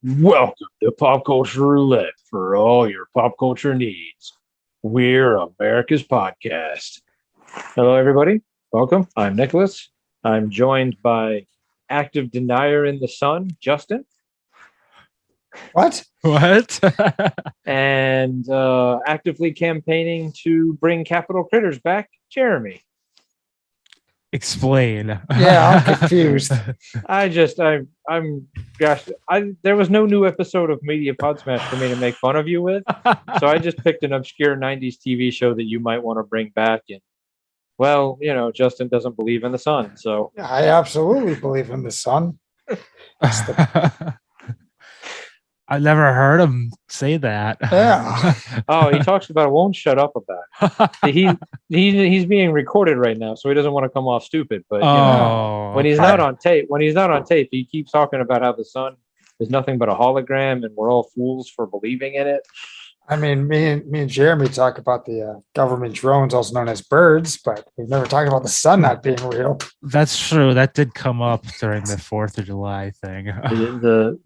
Welcome to Pop Culture Roulette for all your pop culture needs. We're America's podcast. Hello, everybody. Welcome. I'm Nicholas. I'm joined by active denier in the sun, Justin, What? What? and actively campaigning to bring Capital Critters back, Jeremy. Explain. Yeah, I'm confused. There was no new episode of Media Pod Smash for me to make fun of you with, so I just picked an obscure 90s TV show that you might want to bring back. And, well, Justin doesn't believe in the sun, so. I absolutely believe in the sun. I never heard him say that. Yeah. Oh, he talks about it, won't shut up about it. He's being recorded right now, so he doesn't want to come off stupid. But when he's not on tape, he keeps talking about how the sun is nothing but a hologram, and we're all fools for believing in it. I mean, me and Jeremy talk about the government drones, also known as birds, but we've never talked about the sun not being real. That's true. That did come up during the 4th of July thing. The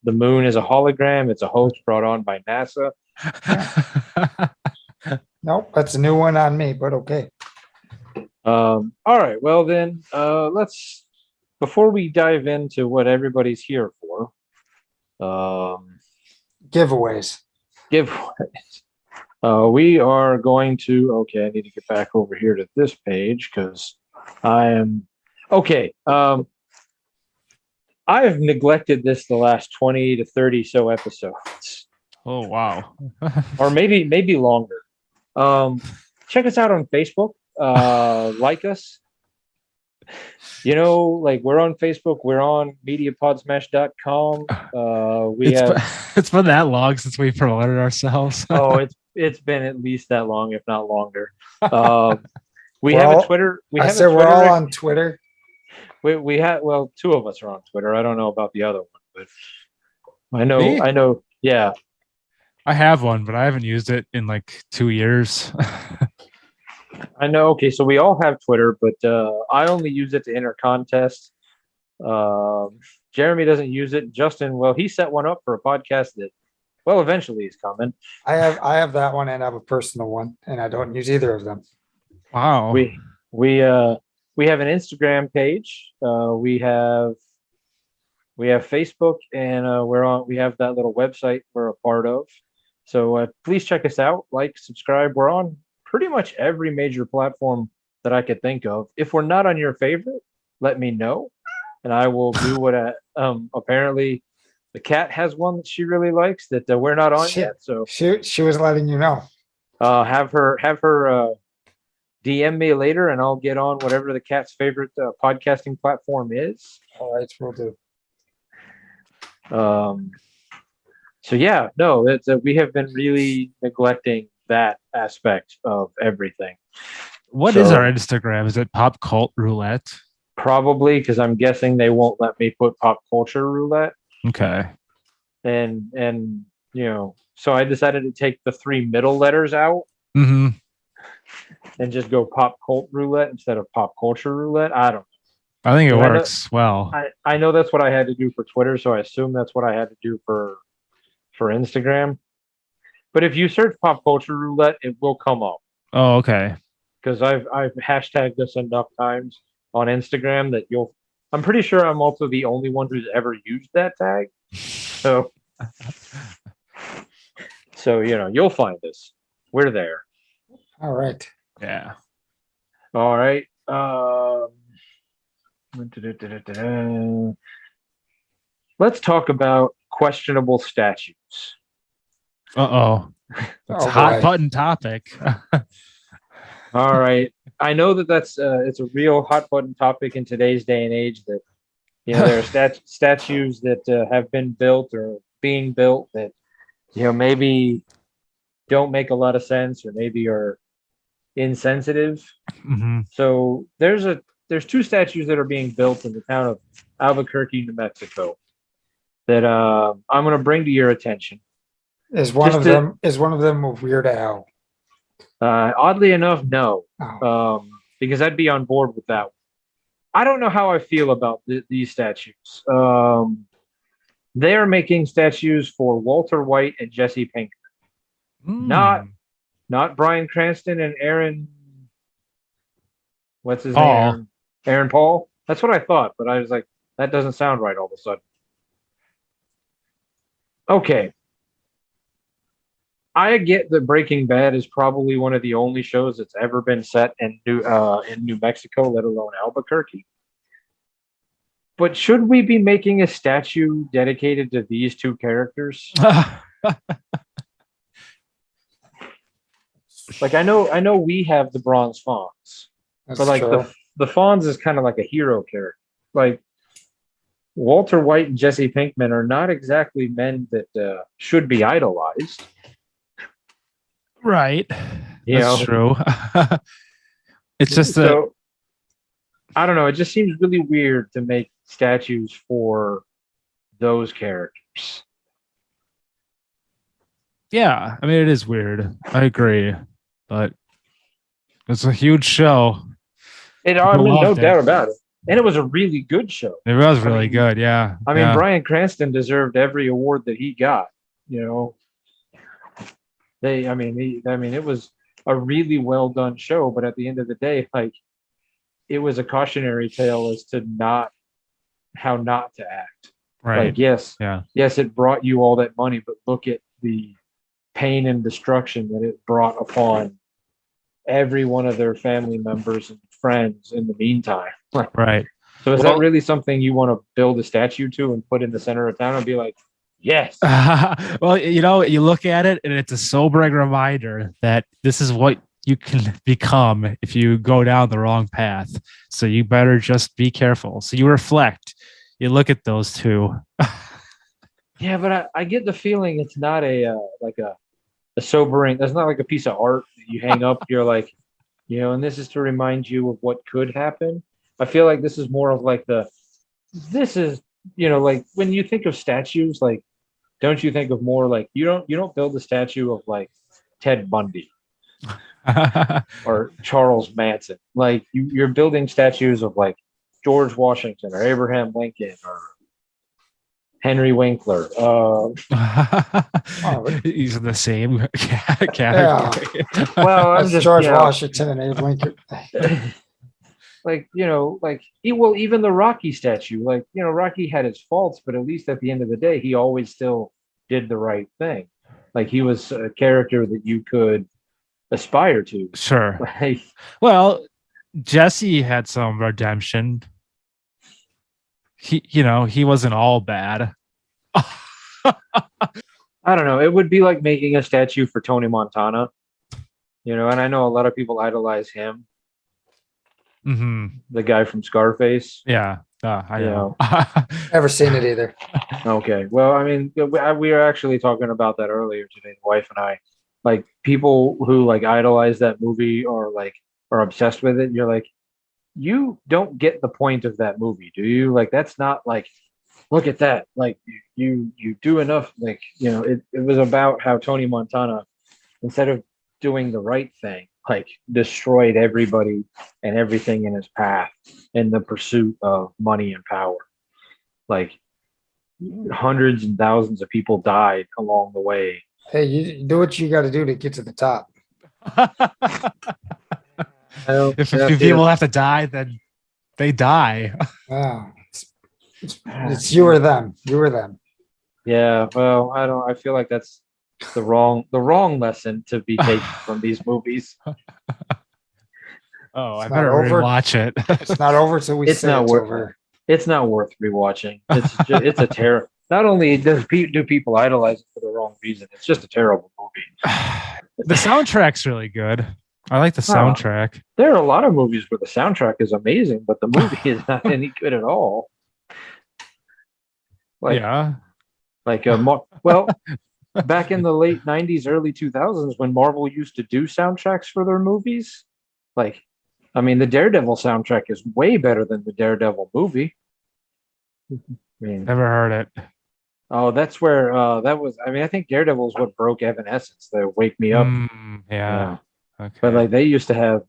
moon is a hologram. It's a hoax brought on by NASA. Nope, that's a new one on me, but okay. All right. Well, then, let's, before we dive into what everybody's here for, Giveaways. we are going to, okay, I need to get back over here to this page because I am, okay. I have neglected this the last 20 to 30 so episodes. Oh, wow. Or maybe longer. Check us out on Facebook. Like us. We're on Facebook. We're on mediapodsmash.com. It's been that long since we promoted ourselves. It's been at least that long, if not longer. We have a Twitter. We're all on Twitter. We have, well, two of us are on Twitter. I don't know about the other one, but I know. Yeah. I have one, but I haven't used it in like 2 years. I know. Okay, so we all have Twitter, but I only use it to enter contests. Jeremy doesn't use it. Justin, well, he set one up for a podcast that, well, eventually is coming. I have that one, and I have a personal one, and I don't use either of them. Wow. We have an Instagram page. We have Facebook, and we have that little website we're a part of. So please check us out, like, subscribe. We're on pretty much every major platform that I could think of. If we're not on your favorite, let me know, and I will do what apparently the cat has one that she really likes that we're not on yet. So she was letting you know. Have her DM me later, and I'll get on whatever the cat's favorite podcasting platform is. All right, we'll do. So yeah, no, we have been really neglecting that aspect of everything. What is our Instagram? Is it Pop Cult Roulette? Probably, because I'm guessing they won't let me put Pop Culture Roulette. Okay. And so I decided to take the 3 middle letters out and just go Pop Cult Roulette instead of Pop Culture Roulette. I don't know. I think it works well. I know that's what I had to do for Twitter, so I assume that's what I had to do for Instagram. But if you search Pop Culture Roulette, it will come up. Oh, okay. Because I've hashtagged this enough times on Instagram that I'm pretty sure I'm also the only one who's ever used that tag. So you'll find us. We're there. All right. Yeah. All right. Let's talk about questionable statutes. Uh-oh. That's a hot button topic. All right. I know that's it's a real hot button topic in today's day and age, that there are statues that have been built or being built that maybe don't make a lot of sense or maybe are insensitive. Mm-hmm. So there's 2 statues that are being built in the town of Albuquerque, New Mexico, that I'm going to bring to your attention. Is one of them a Weird Al? Oddly enough, no. Oh. Because I'd be on board with that one. I don't know how I feel about these statues. They are making statues for Walter White and Jesse Pinkman, not Mm. not Bryan Cranston and Aaron. What's his name? Paul. Aaron Paul. That's what I thought, but I was like, that doesn't sound right all of a sudden. Okay, I get that Breaking Bad is probably one of the only shows that's ever been set in New Mexico, let alone Albuquerque. But should we be making a statue dedicated to these two characters? Like I know we have the bronze fawns, That's but like true. the fawns is kind of like a hero character. Like Walter White and Jesse Pinkman are not exactly men that should be idolized. Right. You That's know? true. It's just that, So I don't know. It just seems really weird to make statues for those characters. yeah. I mean, it is weird. I agree, but it's a huge show. I People mean, no loved it. doubt about it. And it was a really good show. It was I really mean- good. Yeah. I mean, yeah. Bryan Cranston deserved every award that he got. You know, it was a really well done show. But at the end of the day, like, it was a cautionary tale as to how not to act. Right. Like, yes, Yeah. yes, it brought you all that money, but look at the pain and destruction that it brought upon every one of their family members and friends in the meantime. Right. So is Well- that really something you want to build a statue to and put in the center of town and be like, yes? Well, you look at it and it's a sobering reminder that this is what you can become if you go down the wrong path. So you better just be careful. So you reflect, you look at those two. Yeah, but I get the feeling it's not like a sobering. That's not like a piece of art that you hang up. You're like, and this is to remind you of what could happen. I feel like this is more of like this is, like when you think of statues, like, don't you think of more like you don't build a statue of like Ted Bundy or Charles Manson. Like you're building statues of like George Washington or Abraham Lincoln or Henry Winkler. He's in the same category. Well, I'm That's just George Washington and Abe Lincoln. like even the Rocky statue, like Rocky had his faults, but at least at the end of the day, he always still did the right thing. Like he was a character that you could aspire to. Sure. Like, Well, Jesse had some redemption. He wasn't all bad. I don't know. It would be like making a statue for Tony Montana, and I know a lot of people idolize him, Hmm. the guy from Scarface. Yeah. I know. Never seen it either. Okay. Well, I mean, we were actually talking about that earlier today, the wife and I. Like people who like idolize that movie or like are obsessed with it. You're like, you don't get the point of that movie, do you? Like, that's not like, look at that. Like you do enough. Like, it was about how Tony Montana, instead of doing the right thing, like destroyed everybody and everything in his path in the pursuit of money and power. Like hundreds and thousands of people died along the way. Hey, you do what you got to do to get to the top. If a few people have to die, then they die. Wow. It's you or them. You or them. Yeah, well, I feel like that's the wrong lesson to be taken from these movies. Oh, I It's better not over. rewatch it. It's not over till we It's say not it's worth over. It's not worth rewatching. It's a terror. Not only do people idolize it for the wrong reason, it's just a terrible movie. The soundtrack's really good. I like the soundtrack. There are a lot of movies where the soundtrack is amazing, but the movie is not any good at all. Like, Yeah. like well, back in the late '90s, early 2000s, when Marvel used to do soundtracks for their movies, like, I mean, the Daredevil soundtrack is way better than the Daredevil movie. I mean, Never heard it. oh, that's where that was. I mean, I think Daredevil is what broke Evanescence. The Wake Me Up. Yeah. Okay. But like they used to have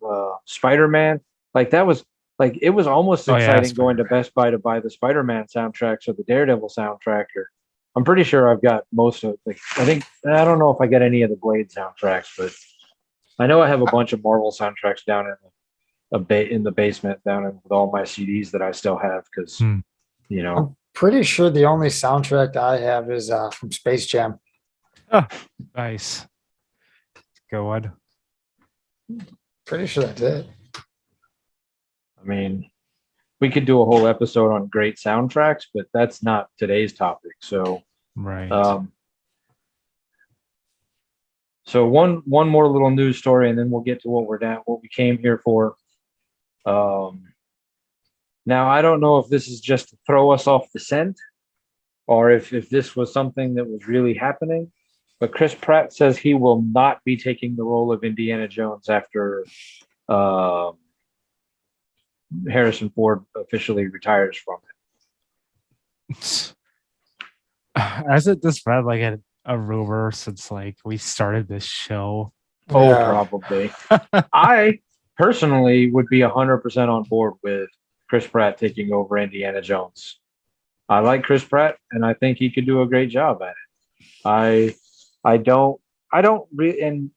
Spider-Man. Like that was like it was almost Oh, yeah, exciting going to Spider-Man. Best Buy to buy the Spider-Man soundtracks or the Daredevil soundtrack or I'm pretty sure I've got most of like I don't know if I got any of the Blade soundtracks, but I know I have a bunch of Marvel soundtracks down in in the basement down in, with all my CDs that I still have because Hmm. you know I'm pretty sure the only soundtrack I have is from Space Jam. Oh, nice. Good one. Pretty sure that's it. I mean we could do a whole episode on great soundtracks, but that's not today's topic. So Right. um, so one more little news story, and then we'll get to what we came here for. Um, now I don't know if this is just to throw us off the scent, or if this was something that was really happening. But Chris Pratt says he will not be taking the role of Indiana Jones after um Harrison Ford officially retires from it. Hasn't this read like a rumor since like we started this show? Oh, Yeah. probably. I personally would be 100% on board with Chris Pratt taking over Indiana Jones. I like Chris Pratt, and I think he could do a great job at it. I don't really, and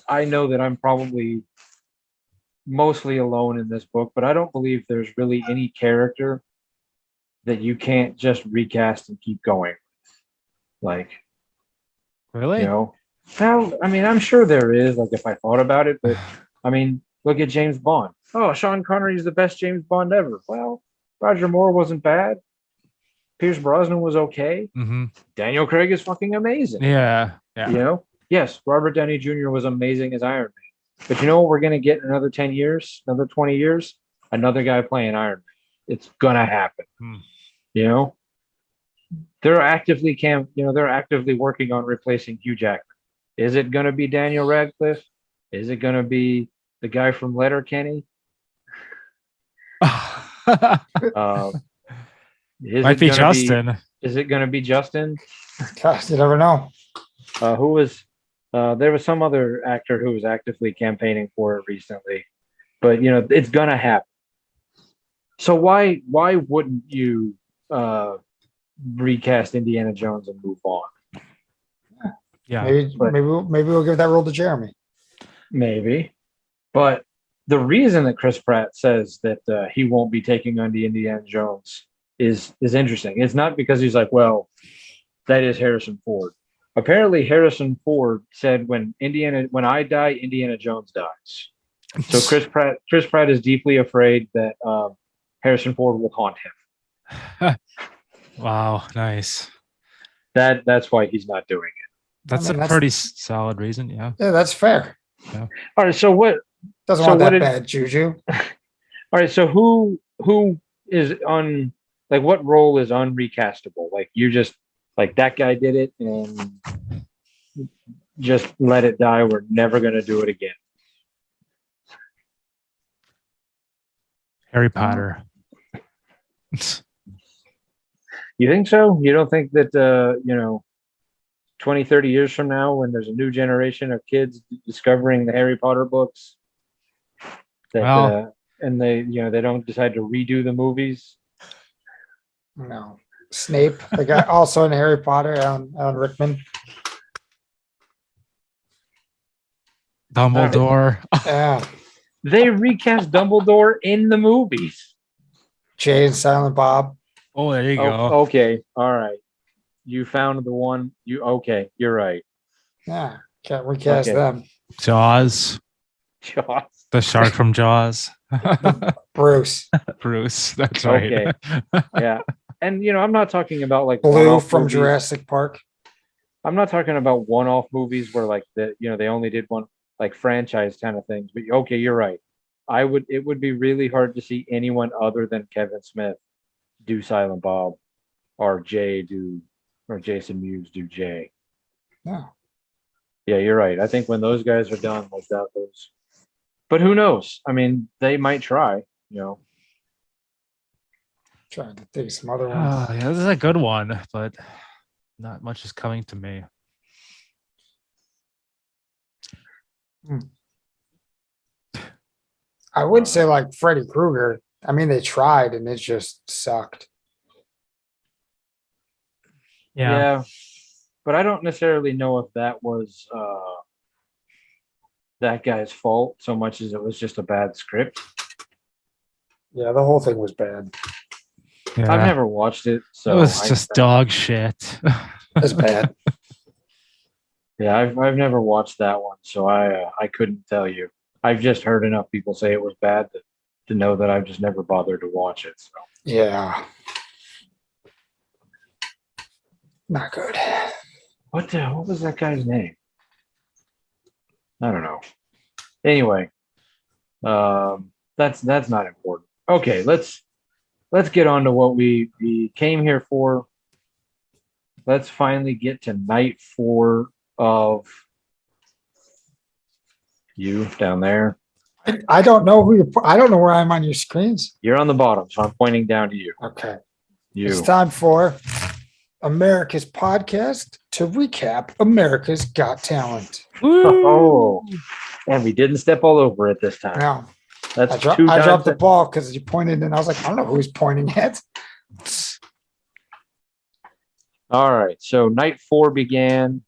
I know that I'm probably mostly alone in this book, but I don't believe there's really any character that you can't just recast and keep going. Like, Really? well, I mean, I'm sure there is, like if I thought about it, but I mean, look at James Bond. Oh, Sean Connery is the best James Bond ever. Well, Roger Moore wasn't bad. Pierce Brosnan was okay. Mm-hmm. Daniel Craig is fucking amazing. Yeah. Yeah. Yes, Robert Downey Jr. was amazing as Iron Man. But you know what we're gonna get in another 10 years, another 20 years? Another guy playing Iron Man. It's gonna happen. Hmm. They're actively working on replacing Hugh Jackman. Is it gonna be Daniel Radcliffe? Is it gonna be the guy from Letterkenny? Uh, Might be Justin. Is it gonna be Justin? Gosh, you never know. Who was there was some other actor who was actively campaigning for it recently, but it's gonna happen. So why wouldn't you recast Indiana Jones and move on? Yeah. Maybe we'll give that role to Jeremy. Maybe, but the reason that Chris Pratt says that he won't be taking on the Indiana Jones is interesting. It's not because he's like, well, that is Harrison Ford. Apparently, Harrison Ford said, "When I die, Indiana Jones dies." So Chris Pratt is deeply afraid that Harrison Ford will haunt him. Wow. Nice. That's why he's not doing it. That's a pretty solid reason. Yeah. Yeah, that's fair. All right. So what? Doesn't So want what that did- bad juju. All right. So who is like what role is unrecastable? Like you just like that guy did it and just let it die. We're never gonna do it again. Harry Potter. You think so? You don't think that 20, 30 years from now, when there's a new generation of kids discovering the Harry Potter books, that Well- and they don't decide to redo the movies? No. Snape, the guy also in Harry Potter, Alan Rickman. Dumbledore. Yeah. They recast Dumbledore in the movies. Jay and Silent Bob. Oh, there you go. Okay, all right. You found the one. Okay? You're right. Yeah. Can't recast Okay. them. Jaws. Jaws. The shark from Jaws. Bruce. Bruce. That's right. Okay. Yeah, and I'm not talking about like Blue one-off from movies. Jurassic Park. I'm not talking about one-off movies where like they only did one like franchise kind of things. But okay, you're right. It would be really hard to see anyone other than Kevin Smith do Silent Bob or Jason Mewes do Jay. No. Yeah, you're right. I think when those guys are done, like that goes. But who knows? I mean, they might try, Trying to think of some other ones. Oh, yeah, this is a good one, but not much is coming to me. I would say like Freddy Krueger. I mean, they tried and it just sucked. Yeah, but I don't necessarily know if that was that guy's fault so much as it was just a bad script. Yeah, the whole thing was bad. Yeah. I've never watched it, It so was just dog shit. It's bad. Yeah, I've never watched that one, so I couldn't tell you. I've just heard enough people say it was bad to know that I've just never bothered to watch it. So Yeah. Not good. what was that guy's name? I don't know. Anyway, that's not important. Okay, let's get on to what we came here for. Let's finally get to night 4 of you down there. I don't know who I don't know where I'm on your screens. You're on the bottom, so I'm pointing down to you. Okay. You. It's time for America's podcast to recap America's Got Talent. Oh, and we didn't step all over it this time. Now, That's I two times. dropped the ball because you pointed and I was like, I don't know who he's pointing at. All right. So night 4 began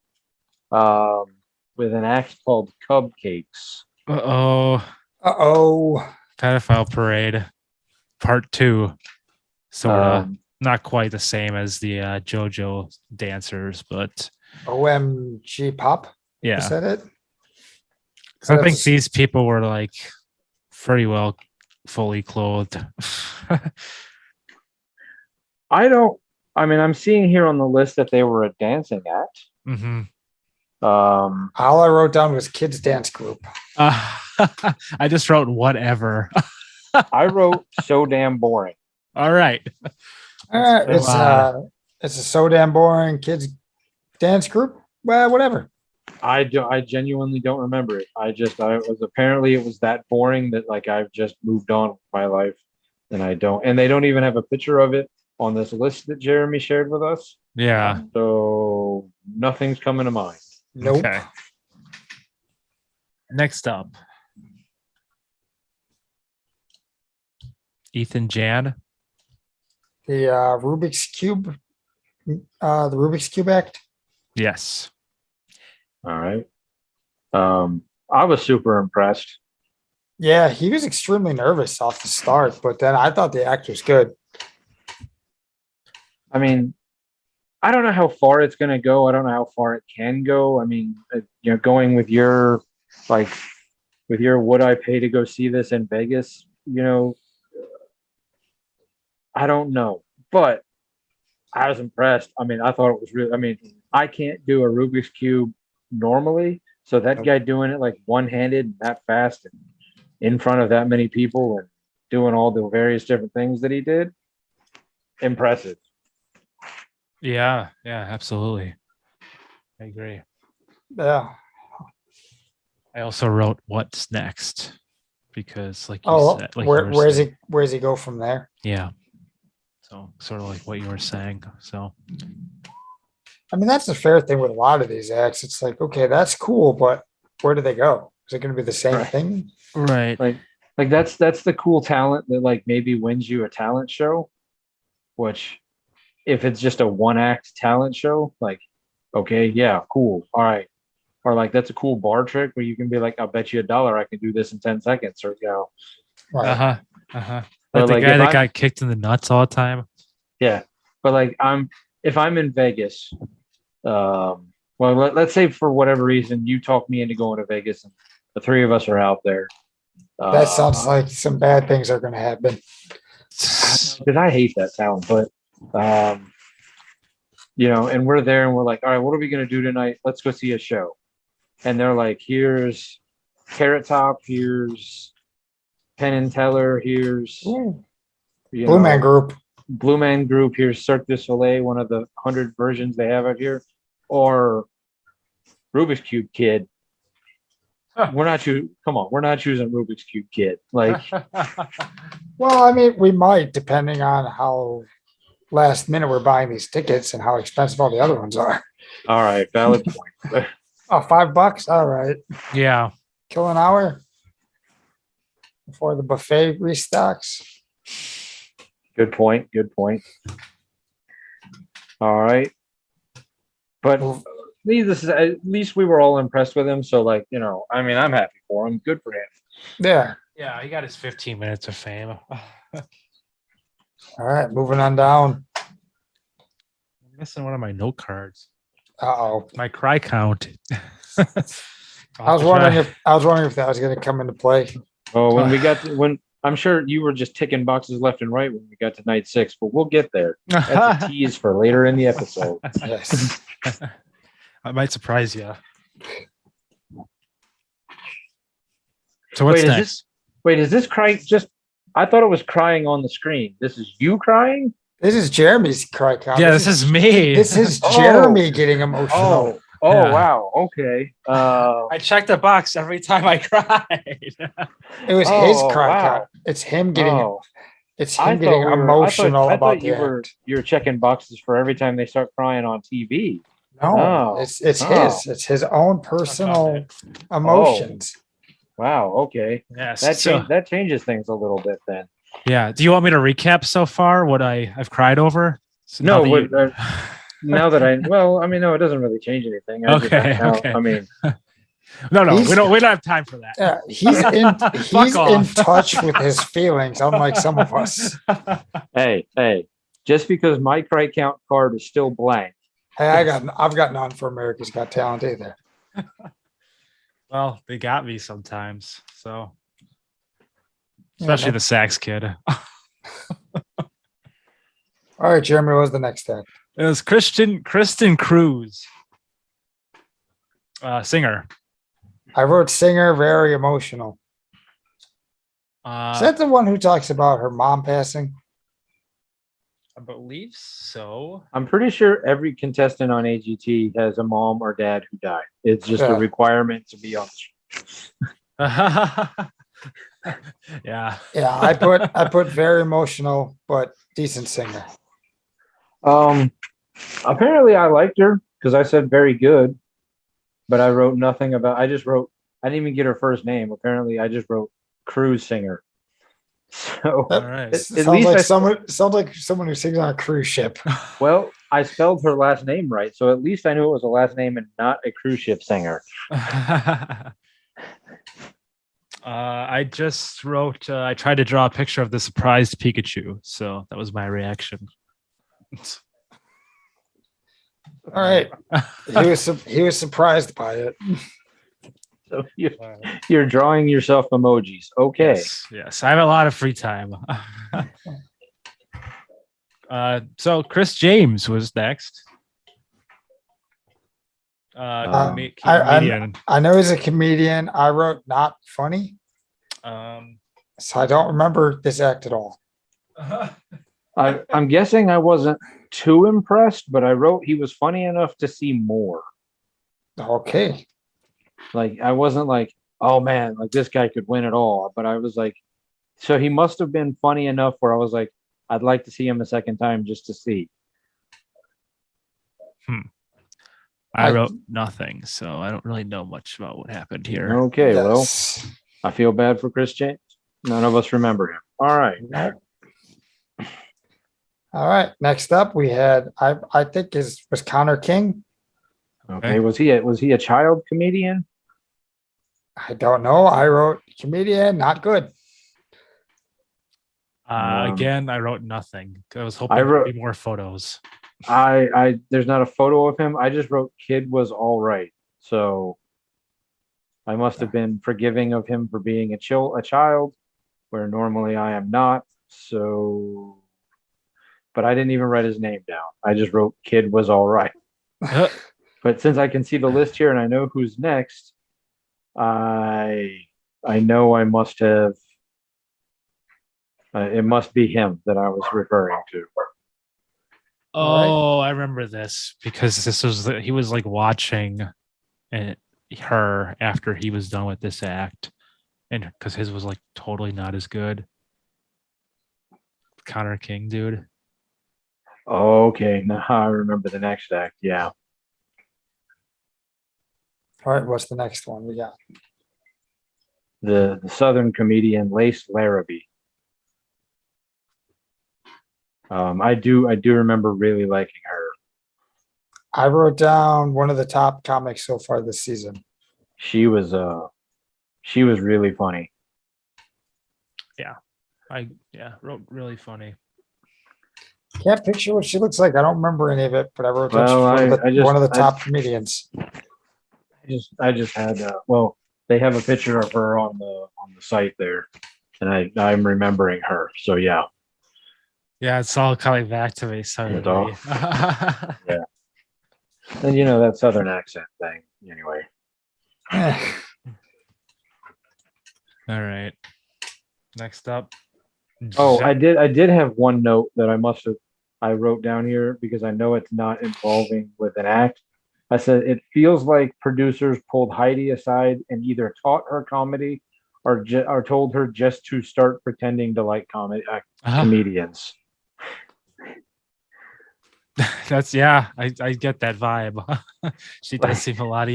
with an act called Cupcakes. Uh-oh. Uh-oh. Pedophile Parade, Part 2. Sort of. Um, Not quite the same as the JoJo dancers, but OMG Pop. yeah. Is that it? I think these people were like pretty well fully clothed. I mean, I'm seeing here on the list that they were a dancing act. Mm-hmm. Um, All I wrote down was kids dance group. I just wrote whatever. I wrote so damn boring. All right. All right, it's a so damn boring kids dance group. Well, whatever. I genuinely don't remember it. I was apparently it was that boring that like I've just moved on with my life, and they don't even have a picture of it on this list that Jeremy shared with us. Yeah. So nothing's coming to mind. Nope. Okay. Next up, Ethan Jan. The Rubik's Cube, Act. Yes. All right. I was super impressed. Yeah, he was extremely nervous off the start, but then I thought the act was good. I mean, I don't know how far it's going to go. I don't know how far it can go. I mean, going with your would I pay to go see this in Vegas? I don't know, but I was impressed. I mean, I thought it was really. I mean, I can't do a Rubik's Cube normally, so that guy doing it like one-handed and that fast and in front of that many people and doing all the various different things that he did, impressive. Yeah. Yeah. Absolutely. I agree. Yeah. I also wrote what's next because, like you said, like where's he go from there? Yeah. So sort of like what you were saying. So I mean, that's the fair thing with a lot of these acts. It's like, okay, that's cool, but where do they go? Is it going to be the same Right. thing? right. Like that's the cool talent that like maybe wins you a talent show, which if it's just a one act talent show, like, okay, yeah, cool. All right. Or like that's a cool bar trick where you can be like, I'll bet you $1 I can do this in 10 seconds. Or Right. Like But, the like, guy if that got kicked in the nuts all the time. yeah. But like if I'm in Vegas, well, let's say for whatever reason you talk me into going to Vegas and the three of us are out there. That sounds like some bad things are going to happen. Because I hate that sound, but and we're there and we're like, all right, what are we gonna do tonight? Let's go see a show. And they're like, here's Carrot Top, here's Penn and Teller, here's Blue Man Group. Blue Man Group, here's Cirque du Soleil, one of the 100 versions they have out here, or Rubik's Cube Kid. We're not choosing Rubik's Cube Kid. Like, Well, I mean, we might, depending on how last minute we're buying these tickets and how expensive all the other ones are. all right, valid point. Oh, $5. All right. Yeah. Kill an hour before the buffet restocks. Good point. All right. But Well, needless to say, at least we were all impressed with him. So, like, I mean, I'm happy for him. Good for him. yeah. Yeah, he got his 15 minutes of fame. All right, moving on down. I'm missing one of my note cards. Uh-oh. My cry count. I was wondering if that was going to come into play. Oh, when I'm sure you were just ticking boxes left and right when we got to night 6, but we'll get there. That's a tease for later in the episode. Yes. I might surprise you. So what's Wait, next? Is this crying just? I thought it was crying on the screen. This is you crying? This is Jeremy's cry count. Yeah, this is me. This is Oh. Jeremy getting emotional. Oh, Yeah. wow. Okay. I check the box every time I cried. It was his cry wow. count. It's him getting it's I him thought getting we were- emotional I about thought the you were act. you're checking boxes for every time they start crying on TV. No, Oh. it's Oh. it's his own personal emotions. Wow. Okay. Yes. That changes things a little bit then. Yeah. Do you want me to recap so far what I've cried over? So No, now that but, now that no, it doesn't really change anything. Okay, Now, okay. I mean, no, He's- we don't have time for that. Yeah, he's in off. touch with his feelings, unlike some of us. hey, just because my cry count card is still blank. Hey, I've got none for America's Got Talent either. Well, they got me sometimes. So Yeah, especially no. the sax kid. All right, Jeremy, what was the next act? It was Kristen Cruz. Singer. I wrote singer, very emotional. Is that the one who talks about her mom passing? I believe so. I'm pretty sure every contestant on AGT has a mom or dad who died. It's just Yeah. a requirement to be on the show. Yeah. Yeah, I put very emotional, but decent singer. Apparently I liked her because I said very good, but I wrote nothing about. I didn't even get her first name. Apparently, I just wrote cruise singer. So, All right. At Sounds least like I- someone who sings on a cruise ship. well, I spelled her last name right, so at least I knew it was a last name and not a cruise ship singer. I just wrote. I tried to draw a picture of the surprised Pikachu, so that was my reaction. All right, he was surprised by it. So you're drawing yourself emojis. Okay. Yes, I have a lot of free time. So Chris James was next. Comedian. I know he's a comedian. I wrote not funny, so I don't remember this act at all. I'm guessing I wasn't too impressed, but I wrote he was funny enough to see more. Okay, Like I wasn't like, oh man, like this guy could win it all. But I was like, so he must have been funny enough where I was like, I'd like to see him a second time just to see. I wrote nothing, so I don't really know much about what happened here. Okay, yes. well, I feel bad for Chris James. None of us remember him. All right. Nope. All right. Next up, we had I think was Connor King. Okay. Was he a child comedian? I don't know. I wrote comedian, not good. Again, I wrote nothing. I was hoping I there'd wrote- be more photos. I there's not a photo of him. I just wrote kid was all right. So I must have been forgiving of him for being a child, where normally I am not. So, but I didn't even write his name down. I just wrote kid was all right. But since I can see the list here and I know who's next, I know I must have. It must be him that I was referring to. Oh, I remember this because he was like watching her after he was done with this act, and because his was like totally not as good. Connor King, dude. Okay, now I remember the next act. Yeah. All right. What's the next one we got? The Southern comedian Lace Larrabee. I do remember really liking her. I wrote down one of the top comics so far this season. She was really funny. Wrote really funny. Can't picture what she looks like. I don't remember any of it, but I wrote down she's Well, one of the top comedians. I just had well, they have a picture of her on the site there, and I'm remembering her. So yeah. Yeah, it's all coming back to me suddenly. Yeah. And you know that southern accent thing. Anyway. Eh, All right. Next up. Oh, I did have one note that I wrote down here because I know it's not involving with an act. I said it feels like producers pulled Heidi aside and either taught her comedy or told her just to start pretending to like comedians. That's I get that vibe. She does seem a lot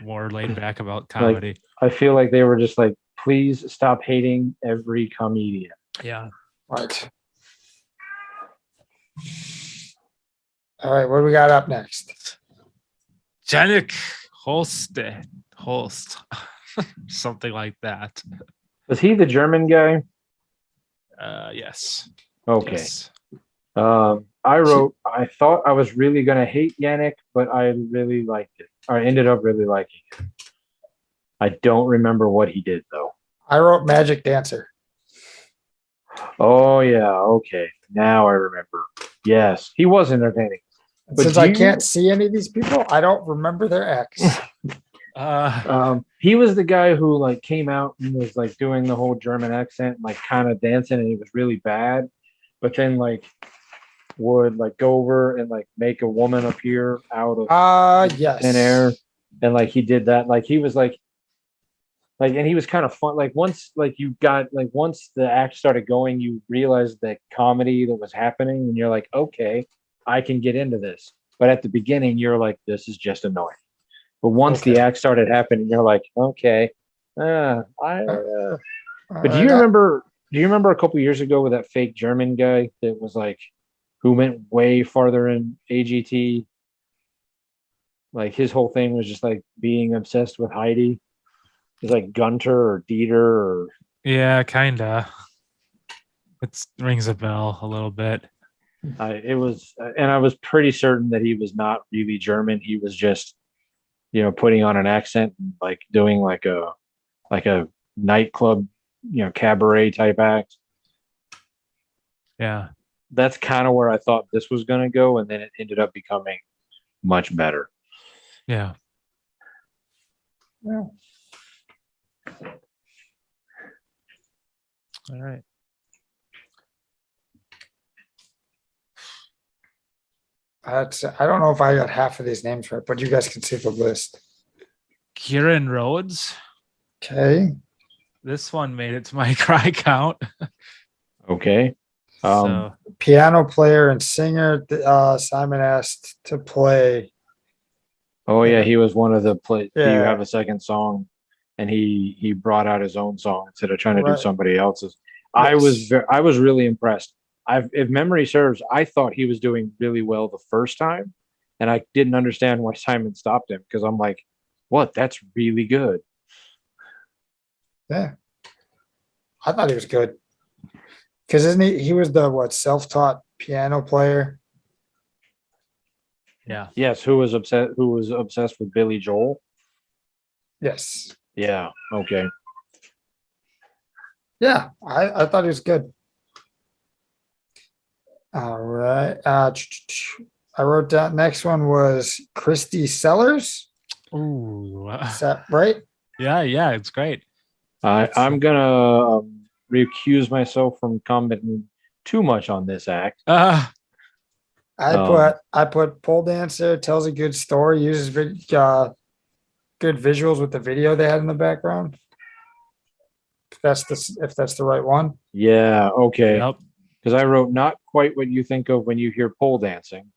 more laid back about comedy. I feel like they were just like, please stop hating every comedian. Yeah. right. All right, what do we got up next? Janik Holst, something like that. Was he the German guy? Yes. Okay. Yes. I thought I was really gonna hate Yannick, but I really liked it. I ended up really liking it. I don't remember what he did though. I wrote Magic Dancer. Oh yeah, okay. Now I remember. Yes, he was entertaining. But Since I can't see any of these people, I don't remember their ex. He was the guy who like came out and was like doing the whole German accent, like kind of dancing, and he was really bad. But then like would like go over and like make a woman appear out of Yes. thin air, and like he did that. Like he was like, and he was kind of fun. Like once once the act started going, you realized that comedy that was happening, and you're like, okay, I can get into this. But at the beginning, you're like, this is just annoying. But once the act started happening, you're like, okay, But do you remember? Do you remember a couple years ago with that fake German guy that was like, who went way farther in AGT? Like his whole thing was just like being obsessed with Heidi. It's like Gunter or Dieter or Yeah, kinda. It rings a bell a little bit. it was, and I was pretty certain that he was not really German. He was just, putting on an accent and like doing like a nightclub, cabaret type act. Yeah. That's kind of where I thought this was going to go, and then it ended up becoming much better. Yeah. Yeah. All right. I don't know if I got half of these names right, but you guys can see the list. Kieran Rhodes. Okay. This one made it to my cry count. Okay. So Piano player and singer. Simon asked to play. Oh yeah, he was one of the play. Do you Yeah. have a second song? And he brought out his own song instead of trying to do Right. somebody else's. Yes. I was really impressed. If memory serves, I thought he was doing really well the first time, and I didn't understand why Simon stopped him because I'm like, what? That's really good. Yeah. I thought he was good. Because isn't he was the self-taught piano player? yeah. Yes, who was obsessed with Billy Joel? Yes. Yeah. Okay. Yeah, I thought he was good. All right. I wrote down next one was Christy Sellers. Ooh. Is that right? Yeah, it's great. I'm gonna recuse myself from commenting too much on this act. I put pole dancer, tells a good story, uses good visuals with the video they had in the background. If that's the right one. Yeah. Okay. Yep. Because I wrote not quite what you think of when you hear pole dancing.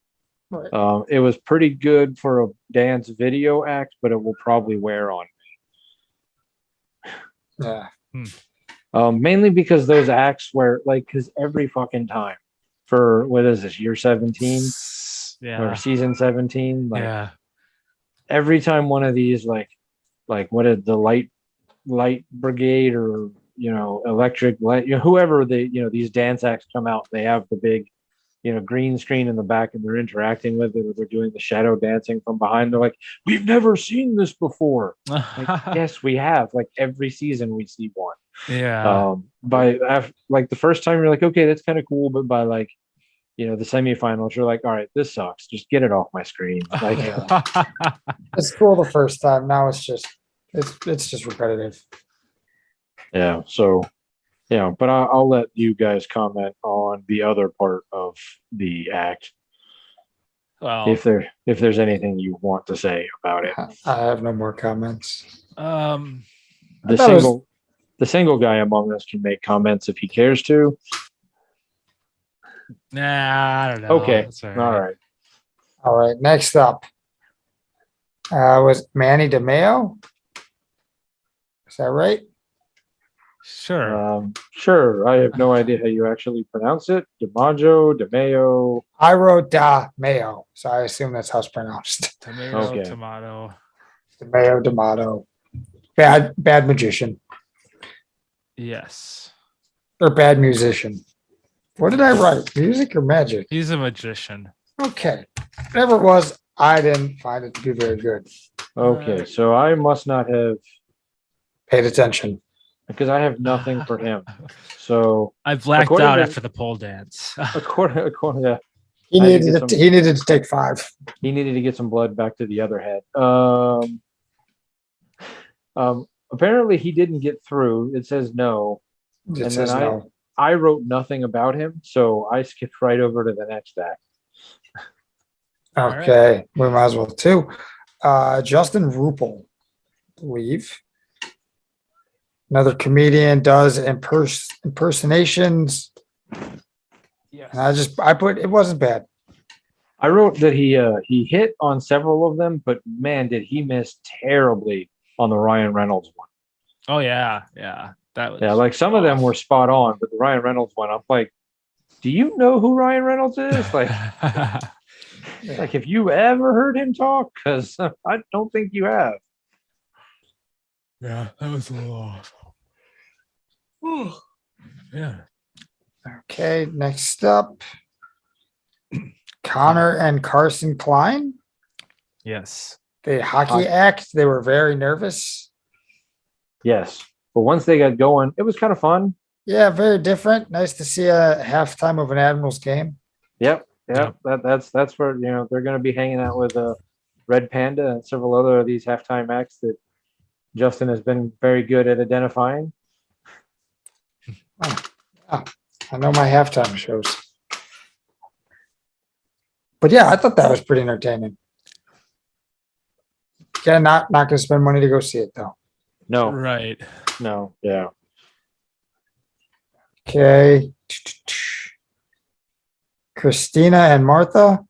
Right. It was pretty good for a dance video act, but it will probably wear on Yeah. me. Mainly because those acts where because every fucking time for what is this, year 17? Yeah. season 17. Like Yeah. every time one of these like what is the light brigade or electric light, whoever these dance acts come out, they have the big green screen in the back and they're interacting with it or they're doing the shadow dancing from behind. They're like, we've never seen this before. Like, yes, we have. Like every season we see one. Yeah. Like the first time you're like, okay, that's kind of cool, but by like the semifinals, you're like, all right, this sucks. Just get it off my screen. Like, It's cool the first time. Now it's just repetitive. yeah. So, but I'll let you guys comment on the other part of the act Well, if there's anything you want to say about it. I have no more comments. The thought it was- single the single guy among us can make comments if he cares to. nah, I don't know. Okay. That's all All right. All right, next up was Manny DeMeo. Is that right? Sure. Sure. I have no idea how you actually pronounce it. DeMeo. I wrote Da Mayo, so I assume that's how it's pronounced. Tomato, okay. tomato. DeMeo, D'Amato. Bad magician Yes. or bad musician. What did I write? Music or magic? He's a magician. Okay. Whatever it was, I didn't find it to be very good. Okay. So I must not have, Paid attention. because I have nothing for him. So I blacked According out to- after the pole dance. according to He I didn't get needed to take 5. he needed to get some blood back to the other head. Apparently he didn't get through. It says no. It And says then no. I wrote nothing about him, so I skipped right over to the next act. Okay, we might as well too. Justin Rupel, I believe. Another comedian does impersonations. Yes. And I put it wasn't bad. I wrote that he hit on several of them, but man, did he miss terribly on the Ryan Reynolds one. Oh yeah, yeah. That was Yeah, like some of them were spot on, but the Ryan Reynolds one, I'm like, do you know who Ryan Reynolds is? Like, have you ever heard him talk? Because I don't think you have. yeah, that was a little off. Yeah. Okay, next up. Connor and Carson Klein, Yes. the hockey Hockey. act. They were very nervous. Yes, but once they got going, it was kind of fun. Yeah, very different. Nice to see a halftime of an Admirals game. Yep. Yep. That's where they're going to be hanging out with Red Panda and several other of these halftime acts that Justin has been very good at identifying. I know my halftime shows. But yeah, I thought that was pretty entertaining. Yeah, not gonna spend money to go see it though. No, Right. no, yeah. Okay. Christina and Martha.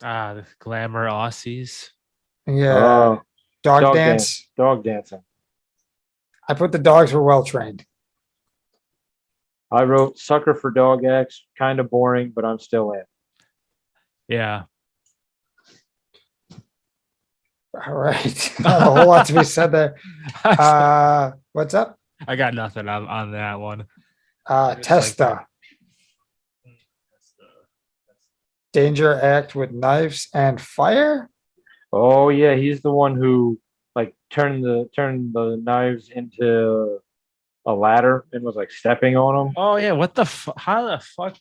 The glamour Aussies. Yeah. Oh, Dog dance. dog dancing. I put the dogs were well trained. I wrote sucker for dog acts, kind of boring, but I'm still in. Yeah. All right. Not a whole lot to be said there. What's up? I got nothing on that one. Testa. Danger act with knives and fire. Oh yeah, he's the one who like turned the knives into a ladder and was like stepping on them. Oh yeah, what the how the fuck?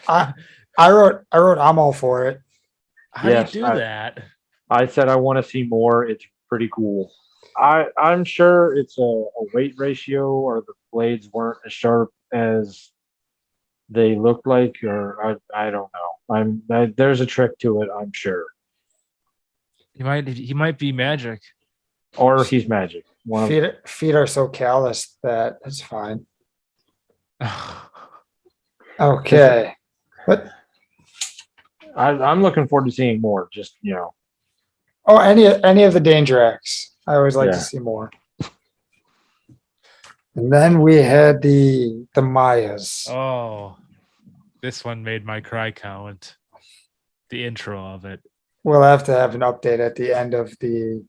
I wrote I'm all for it. How Yes, do you do that? I said I want to see more. It's pretty cool. I'm sure it's a weight ratio or the blades weren't as sharp as they looked like, or I don't know. There's a trick to it, I'm sure. He might be magic. Or he's magic. One of, Feet are so calloused that it's fine. Okay. But I'm looking forward to seeing more. Just oh, any of the danger acts. I always like Yeah. to see more. And then we had the Mayas. Oh, this one made my cry count. the intro of it. We'll have to have an update at the end of the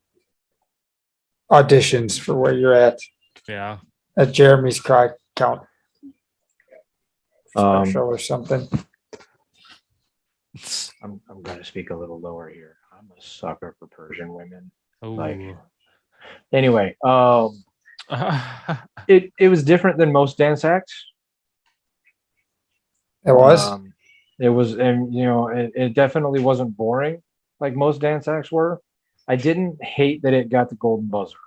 auditions for where you're Yeah. at Jeremy's cry count Um, special or something. I'm going to speak a little lower here. I'm a sucker for Persian women. Like, Ooh. anyway, it was different than most dance acts. It was. It was, and it definitely wasn't boring like most dance acts were. I didn't hate that it got the golden buzzer.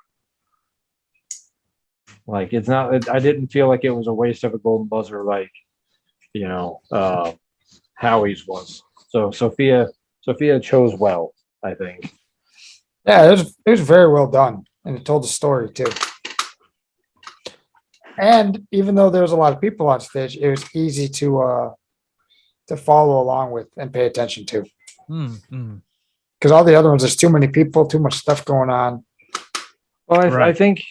Like, it's not. I didn't feel like it was a waste of a golden buzzer, like Howie's was. So Sophia chose well, I think. Yeah, it was very well done, and it told the story too. And even though there was a lot of people on stage, it was easy to follow along with and pay attention to. Because all the other ones, there's too many people, too much stuff going on. Well, Right. I think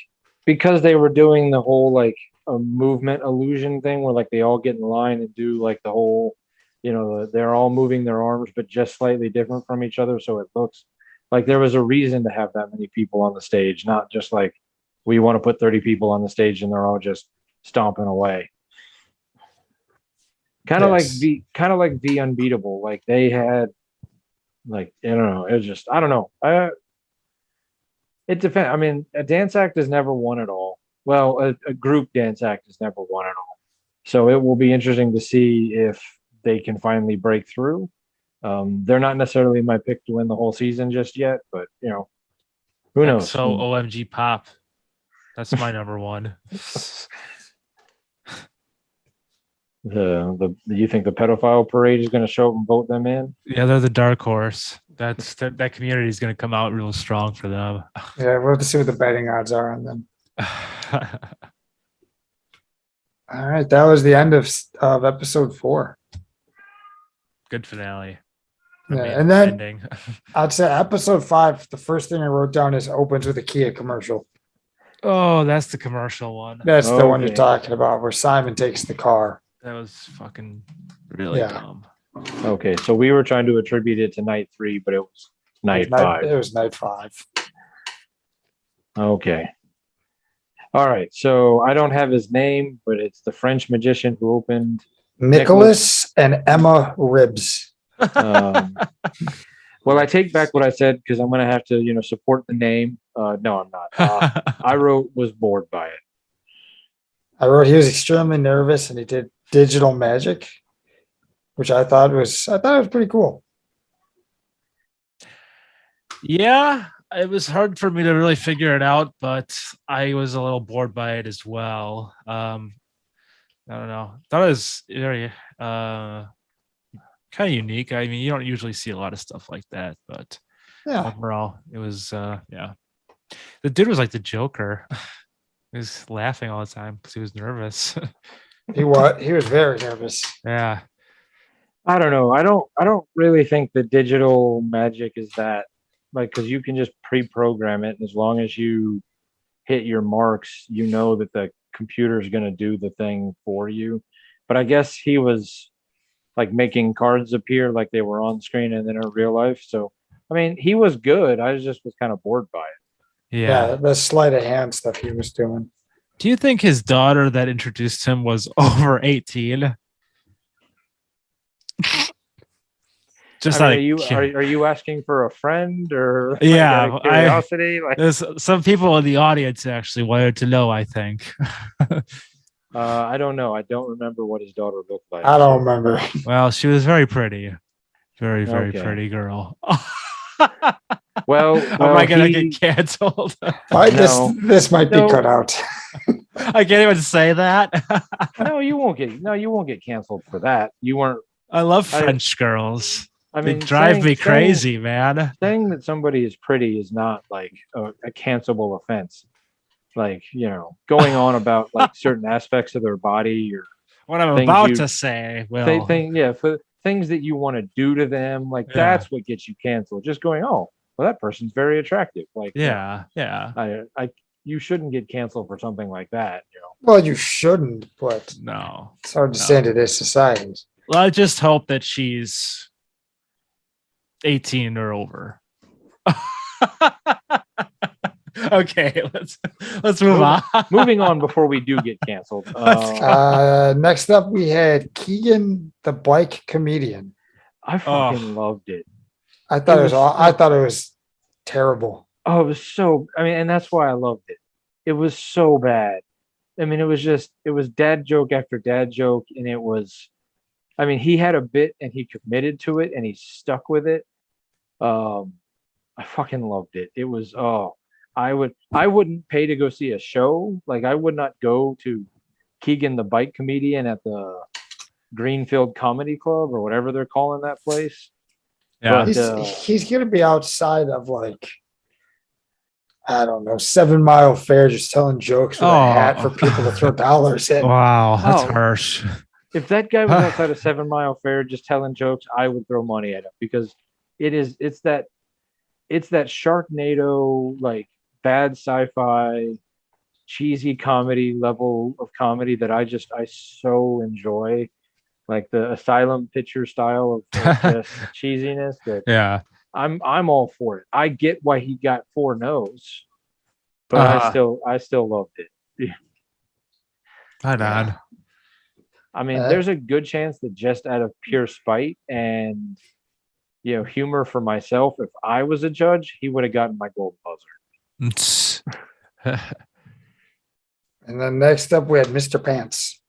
because they were doing the whole like a movement illusion thing where like they all get in line and do like the whole, they're all moving their arms, but just slightly different from each other. So it looks like there was a reason to have that many people on the stage, not just like we want to put 30 people on the stage and they're all just stomping away. Kind of like the Unbeatable. Like they had, like, I don't know. It was just, I don't know. It depends. I mean, a dance act has never won it all. Well, a group dance act has never won it all. So it will be interesting to see if they can finally break through. They're not necessarily my pick to win the whole season just yet, but who knows? So OMG Pop. That's my number one. You think the pedophile parade is going to show up and vote them in? Yeah, they're the dark horse. That community is going to come out real strong for them. Yeah, we'll have to see what the betting odds are on them. All right, that was the end of episode 4. Good finale. Yeah, and then ending. I'd say episode 5. The first thing I wrote down is opens with a Kia commercial. Oh, that's the commercial one. That's the one you're Okay. talking about, where Simon takes the car. That was fucking really Yeah. dumb. Okay, so we were trying to attribute it to night 3, but it was night 5. It was night 5. Okay. All right. So I don't have his name, but it's the French magician who opened. Nicholas and Emma Ribs. Well, I take back what I said because I'm going to have to, support the name. No, I'm not. I wrote was bored by it. I wrote he was extremely nervous and he did digital magic, which I thought was pretty cool. Yeah, it was hard for me to really figure it out, but I was a little bored by it as well. I don't know. Thought it was very kind of unique. I mean, you don't usually see a lot of stuff like that, but Yeah. overall, it was yeah. The dude was like the Joker. He was laughing all the time because he was nervous. He was very nervous. Yeah. I don't know. I don't really think the digital magic is that, like, because you can just pre-program it, and as long as you hit your marks, you know that the computer is going to do the thing for you. But I guess he was like making cards appear like they were on screen and then in real life. So I mean, he was good. I just was kind of bored by it. Yeah. The sleight of hand stuff he was doing. Do you think his daughter that introduced him was over 18? Just I like mean, are you asking for a friend or Yeah, like, curiosity? there's some people in the audience actually wanted to know, I think. I don't know. I don't remember what his daughter looked like. I don't remember. Well, she was very pretty. Very, very Okay. pretty girl. Well, Am I gonna get canceled? No. This might be No. cut out. I can't even say that. No, you won't get canceled for that. You weren't. I love French girls. I mean, They drive me saying- crazy, man. Saying that somebody is pretty is not like a cancelable offense. Like, going on about like certain aspects of their body or What I'm things about you- to say, well, for things that you want to do to them, like Yeah. that's what gets you canceled. Just going, oh, well, that person's very attractive. Like, yeah. you shouldn't get canceled for something like that. Well, you shouldn't, but No. it's hard to No. say in today's society. Well, I just hope that she's 18 or over. Okay, let's move on. Moving on before we do get canceled. Next up, we had Keegan, the bike comedian. I fucking loved it. I thought it was terrible. Oh, it was so. I mean, and that's why I loved it. It was so bad. I mean, it was dad joke after dad joke, and it was. I mean, he had a bit, and he committed to it, and he stuck with it. I fucking loved it. It was I wouldn't pay to go see a show. Like I would not go to Keegan the bike comedian at the Greenfield Comedy Club or whatever they're calling that place. Yeah. But, He's gonna be outside of like, I don't know, 7 Mile Fair, just telling jokes with a hat for people to throw dollars in. Wow, that's Oh. harsh. if that guy was outside of 7 Mile Fair just telling jokes, I would throw money at him because it's that Sharknado, like bad sci-fi, cheesy comedy level of comedy that I so enjoy, like the Asylum picture style of just cheesiness. That Yeah. I'm all for it. I get why he got 4 no's, but I still loved it. Right on. I mean, there's a good chance that just out of pure spite and humor for myself, if I was a judge, he would have gotten my gold buzzer. And then next up, we had Mr. Pants.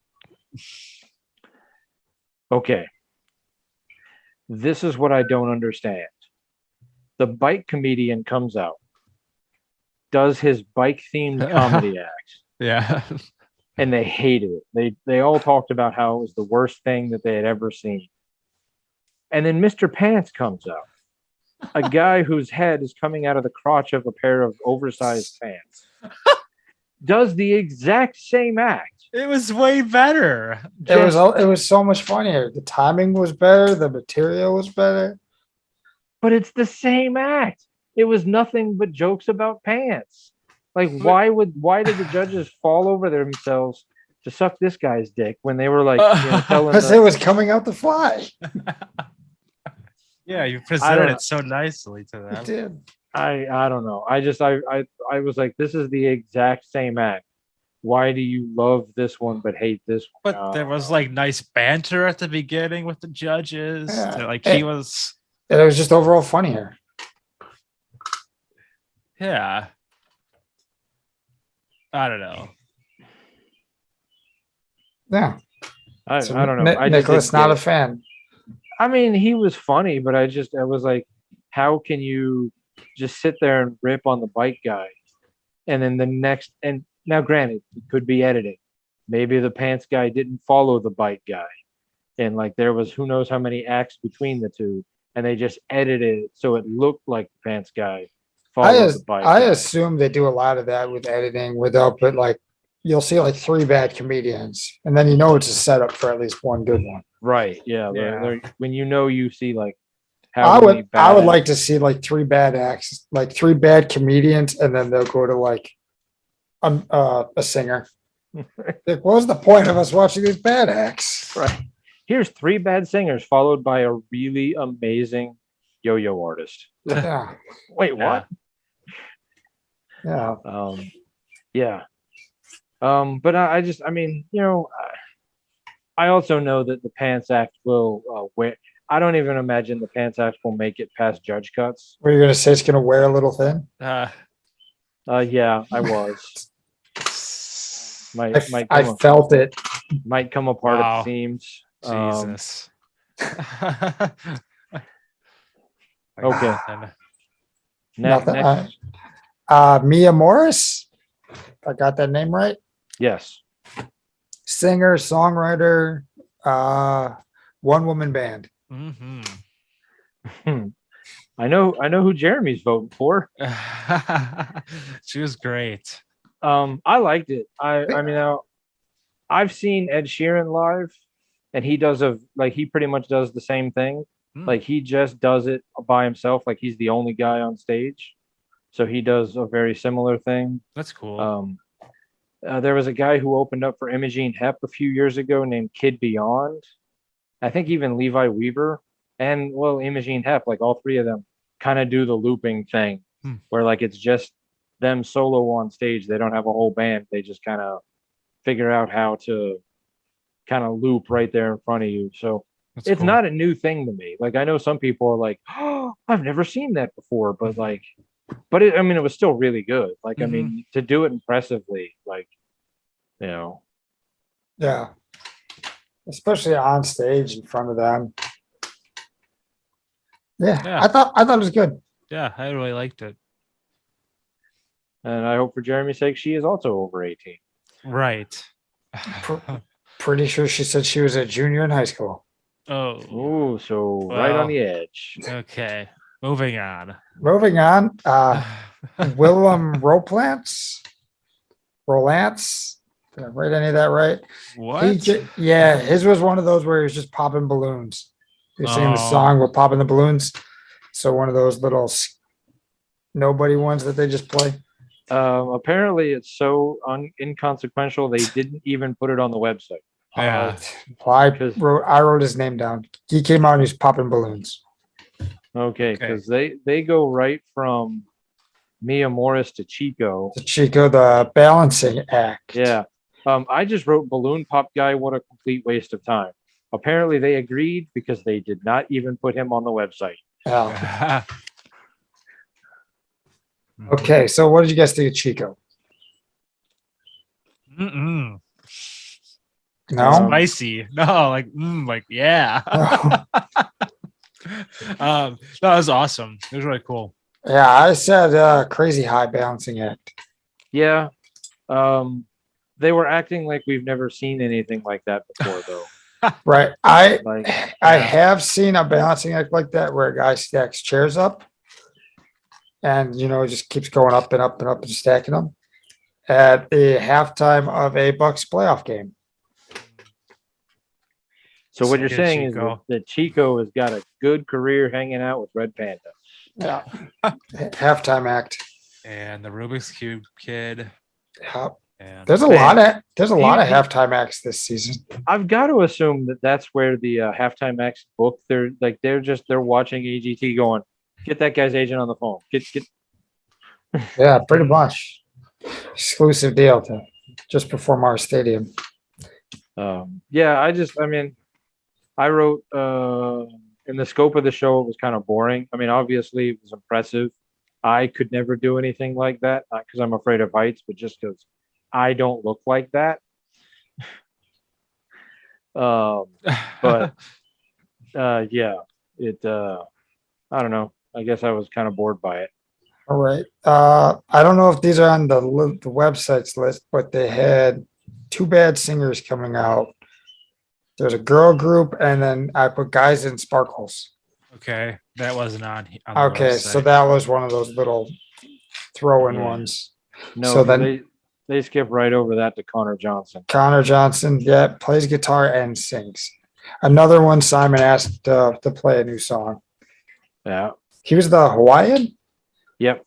Okay. This is what I don't understand. The bike comedian comes out, does his bike themed comedy act, Yeah. and they hated it. They all talked about how it was the worst thing that they had ever seen. And then Mr. Pants comes out, a guy whose head is coming out of the crotch of a pair of oversized pants, does the exact same act. It was way better. It was so much funnier. The timing was better. The material was better. But it's the same act. It was nothing but jokes about pants. Like, why did the judges fall over themselves to suck this guy's dick when they were like, telling Because it was coming out the fly. Yeah, you presented it so nicely to It them. did. I don't know. I was like, this is the exact same act. Why do you love this one but hate this one? But there was like nice banter at the beginning with the judges. Yeah. Like he was. It was just overall funnier. Yeah. I don't know. Yeah. I don't know. Nicholas, not a fan. I mean, he was funny, but I was like, how can you just sit there and rip on the bike guy? And then and now granted, it could be editing. Maybe the pants guy didn't follow the bike guy. And like there was who knows how many acts between the two. And they just edited it so it looked like the pants guy followed the bike I guy. assume they do a lot of that with editing where they'll put like, you'll see like 3 bad comedians and then it's a setup for at least one good one. Right. Yeah. Yeah. When you see like I would like to see like 3 bad acts, like 3 bad comedians, and then they'll go to like a singer. Like, what was the point of us watching these bad acts? Right. Here's 3 bad singers followed by a really amazing yo-yo artist. Yeah. Wait, what? Yeah. Yeah. But I also know that the Pants Act will I don't even imagine the Pants Act will make it past judge cuts. Were you going to say it's going to wear a little thin? Yeah, I was. I felt it. Might come apart Wow. at the seams. Jesus. Okay. Nothing. Next. Mia Morris. I got that name right. Yes. Singer, songwriter, one-woman band. Mm-hmm. I know who Jeremy's voting for. She was great. I liked it. I mean, I've seen Ed Sheeran live, and he pretty much does the same thing. Like he just does it by himself. Like he's the only guy on stage, so he does a very similar thing. That's cool. There was a guy who opened up for Imogene Hepp a few years ago named Kid Beyond. I think even Levi Weaver. and well, Imogene Hep, like all three of them kind of do the looping thing where like it's just them solo on stage. They don't have a whole band. They just kind of figure out how to kind of loop right there in front of you. So That's it's cool. not a new thing to me. Like I know some people are like, oh, I've never seen that before, but like, I mean, it was still really good. Like, I mean, to do it impressively, like, you know, Yeah. Especially on stage in front of them. Yeah, Yeah. I thought it was good. Yeah, I really liked it. and I hope for Jeremy's sake, she is also over 18. Right. Pretty sure she said she was a junior in high school. Oh, Ooh, so right on Well. the edge. okay. Moving on. Moving on, Willem Rolance. Did I write any of that right? What? Yeah, his was one of those where he was just popping balloons. He was singing the Oh. song with popping the balloons. So one of those little nobody ones that they just play. Apparently, it's so inconsequential they didn't even put it on the website. Yeah. I wrote his name down. He came out and he's popping balloons. Okay, Okay. because they go right from Mia Morris to Chico. The Chico, the balancing act. Yeah. I just wrote balloon pop guy. What a complete waste of time. Apparently, they agreed because they did not even put him on the website. Yeah. Okay, so what did you guys think of Chico? Mm-mm. No. Spicy. No, like yeah. That was awesome. It was really cool. Yeah, I said crazy high balancing act. Yeah. They were acting like we've never seen anything like that before, though. Right. Like, I have seen a balancing act like that where a guy stacks chairs up and it just keeps going up and up and up and stacking them at the halftime of a Bucks playoff game. so what you're Good saying is Chico. that Chico has got a good career hanging out with Red Panda. Yeah. Halftime act. And the Rubik's Cube kid. Yeah. And There's a lot of halftime acts this season. I've got to assume that that's where the halftime acts book. They're watching AGT going, get that guy's agent on the phone. Get. Yeah, pretty much. Exclusive deal to just perform our stadium. Yeah, I wrote in the scope of the show, it was kind of boring. I mean, obviously it was impressive. I could never do anything like that, not because I'm afraid of heights, but just because I don't look like that. But yeah, I don't know. I guess I was kind of bored by it. All right. I don't know if these are on the website's list, but they had two bad singers coming out. There's a girl group, and then I put guys in sparkles. okay, that wasn't on the Okay, so website. that was one of those little throw-in Yeah. ones. No, So then- they skip right over that to Connor Johnson. Connor Johnson, yeah, plays guitar and sings. Another one, Simon asked to play a new song. Yeah. He was the Hawaiian? Yep.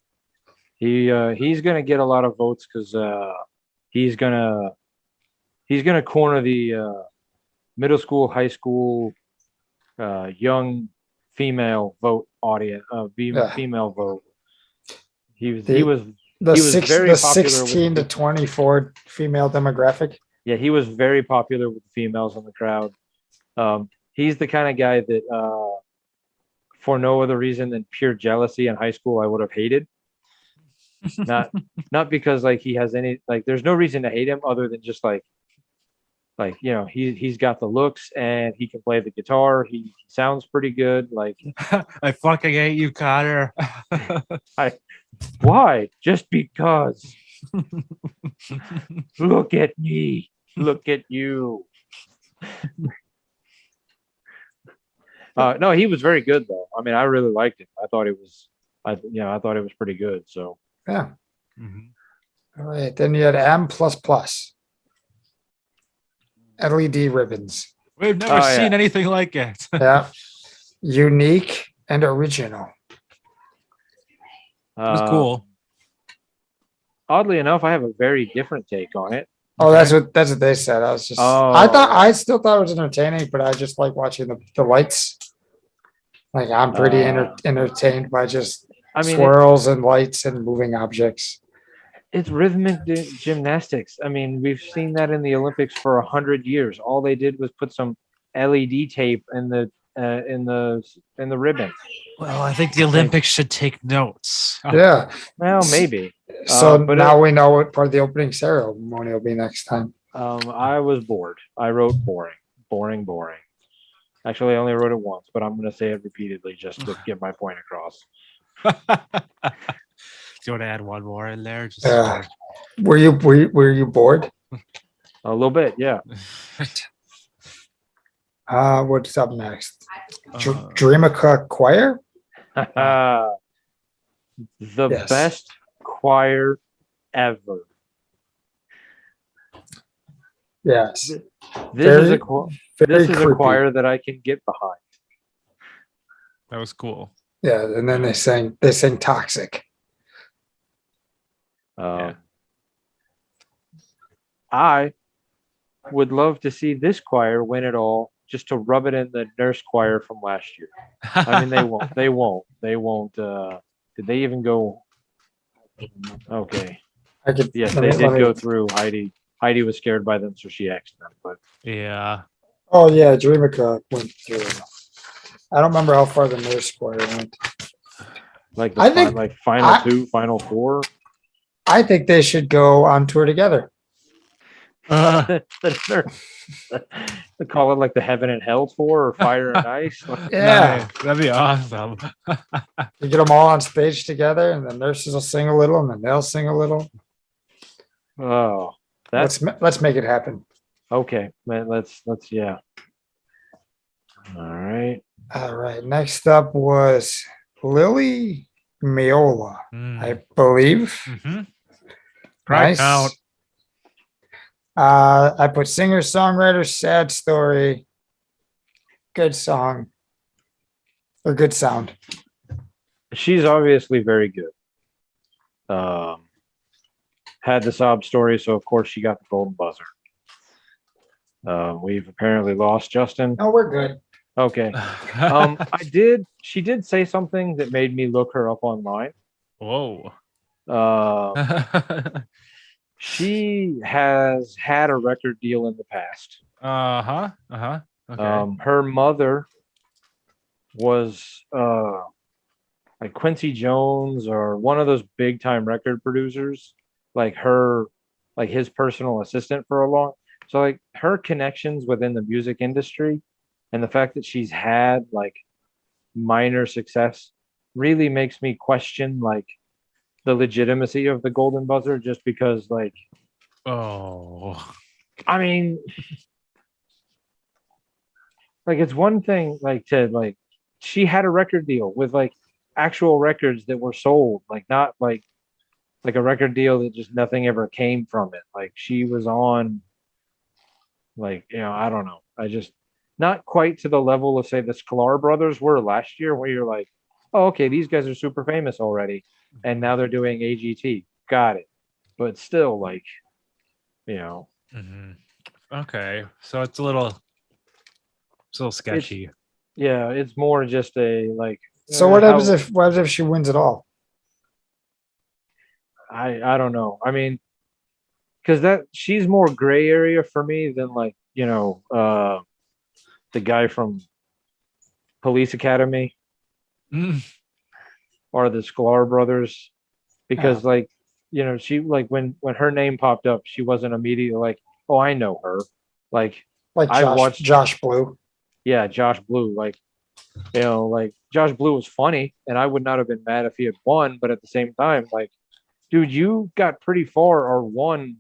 He's gonna get a lot of votes because he's gonna corner the middle school, high school, young female vote audience, female vote. He was The very popular 16 to with 24 female demographic. yeah, he was very popular with the females in the crowd. He's the kind of guy that for no other reason than pure jealousy in high school I would have hated. Not because like he has any like there's no reason to hate him other than just like he's got the looks and he can play the guitar. He sounds pretty good. Like I fucking hate you, Connor. why? Just because. Look at me. Look at you. No, he was very good though. I mean, I really liked him. I thought it was pretty good. So Yeah. Mhm. All right. Then you had M++. LED ribbons. We've never seen anything like it. Yeah. Unique and original. It was cool. Oddly enough, I have a very different take on it. Oh, that's what they said. I was just Oh. I still thought it was entertaining, but I just like watching the lights. Like I'm pretty Uh, entertained by just I mean, swirls and lights and moving objects. it's rhythmic gymnastics. I mean, we've seen that in the Olympics for 100 years. All they did was put some LED tape in the ribbon. Well, I think the Like, Olympics should take notes. Yeah. well, maybe. So But now we know what part of the opening ceremony will be next time. I was bored. I wrote boring, boring, boring. Actually, I only wrote it once, but I'm going to say it repeatedly just to get my point across. Do you want to add one more in there? Just Were you bored? A little bit, yeah. What's up next? Dreamica Choir? The Yes. best choir ever. Yes. This is a Very this is a creepy. choir that I can get behind. That was cool. Yeah, and then they sing Toxic. Yeah. I would love to see this choir win it all, just to rub it in the nurse choir from last year. I mean, they won't. They won't. They won't. Did they even go? Okay. Yes, they did go through. Heidi was scared by them, so she asked them. But Yeah. Oh yeah, Dreamica went through. I don't remember how far the nurse choir went. like I think- final two, final four. I think they should go on tour together. The nurse. They call it like the heaven and hell tour or fire and ice. Yeah, Nice. That'd be awesome. you get them all on stage together, and the nurses will sing a little, and then they'll sing a little. Oh, that's Let's make it happen. okay, man. Let's yeah. All right. All right. Next up was Lily Miola, I believe. Mm-hmm. Right out. I put singer songwriter, sad story, good song, or good sound. She's obviously very good. Had the sob story, so of course she got the golden buzzer. We've apparently lost Justin. No, we're good. Okay. She did say something that made me look her up online. Whoa. She has had a record deal in the past. Okay. Her mother was like Quincy Jones or one of those big time record producers, like his personal assistant for a long. So like her connections within the music industry and the fact that she's had like minor success really makes me question like the legitimacy of the golden buzzer, just because like, I mean, like it's one thing like to like she had a record deal with like actual records that were sold, like not like a record deal that just nothing ever came from it. Like she was on like, I don't know. I just not quite to the level of say the Sklar brothers were last year, where you're like, oh, okay, these guys are super famous already, and now they're doing AGT. Got it. But still, like, Okay, so it's a little sketchy. It's more just a like. So what happens if she wins it all? I don't know. I mean, because she's more gray area for me than like the guy from Police Academy or the Sklar brothers, because like she like when her name popped up, she wasn't immediately like, oh, I know her. Like I watched Josh Blue. Yeah, Josh Blue. Like like Josh Blue was funny, and I would not have been mad if he had won. But at the same time, like, dude, you got pretty far or won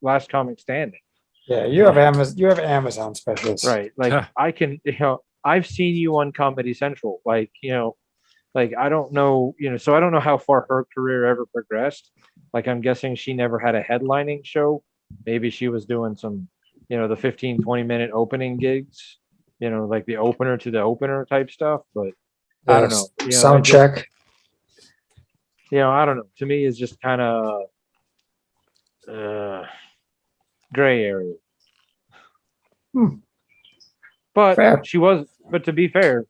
last comic standing. Yeah, you have Amazon specials. Right. Like I can, I've seen you on Comedy Central. Like, like I don't know, so I don't know how far her career ever progressed. Like I'm guessing she never had a headlining show. Maybe she was doing some, the 15, 20-minute opening gigs, like the opener to the opener type stuff. But I don't know. Sound check. I don't know. To me, it's just kind of gray area. But Fair. but to be fair,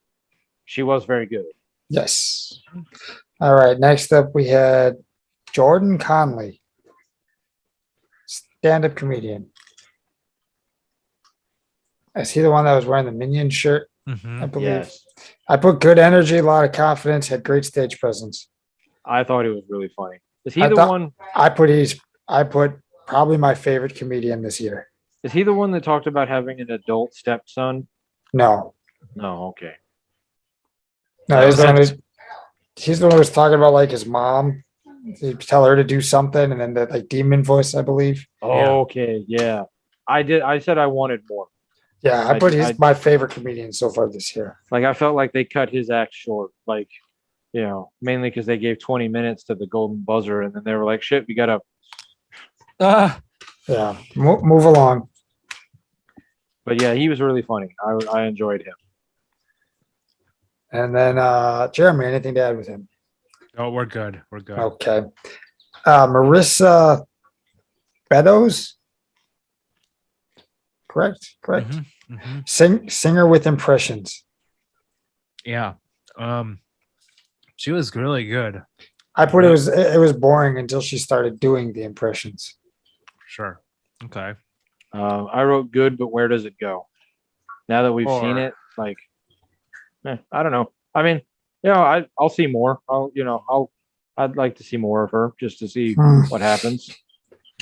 she was very good. Yes. All right. Next up, we had Jordan Conley, stand-up comedian. Is he the one that was wearing the Minion shirt? Mhm. I believe. Yes, I put good energy, a lot of confidence, had great stage presence. I thought he was really funny. Is he I the thought- one? I put probably my favorite comedian this year. Is he the one that talked about having an adult stepson? No, No, okay. no, he's the one who was talking about like his mom. He'd tell her to do something, and then the like demon voice, I believe. Okay, yeah. I did. I said I wanted more. Yeah, he's my favorite comedian so far this year. Like I felt like they cut his act short. Like, mainly because they gave 20 minutes to the golden buzzer, and then they were like, "Shit, we gotta." Yeah, move along. But yeah, he was really funny. I enjoyed him. And then Jeremy, anything to add with him? Oh, we're good. We're good. Okay. Marissa Beddoes. Correct. Mhm, mhm. Singer with impressions. Yeah. She was really good. I put it was boring until she started doing the impressions. Sure. Okay. I wrote good, but where does it go? Now that we've seen Or- it, like, I don't know. I mean, I'll see more. I'd like to see more of her just to see what happens.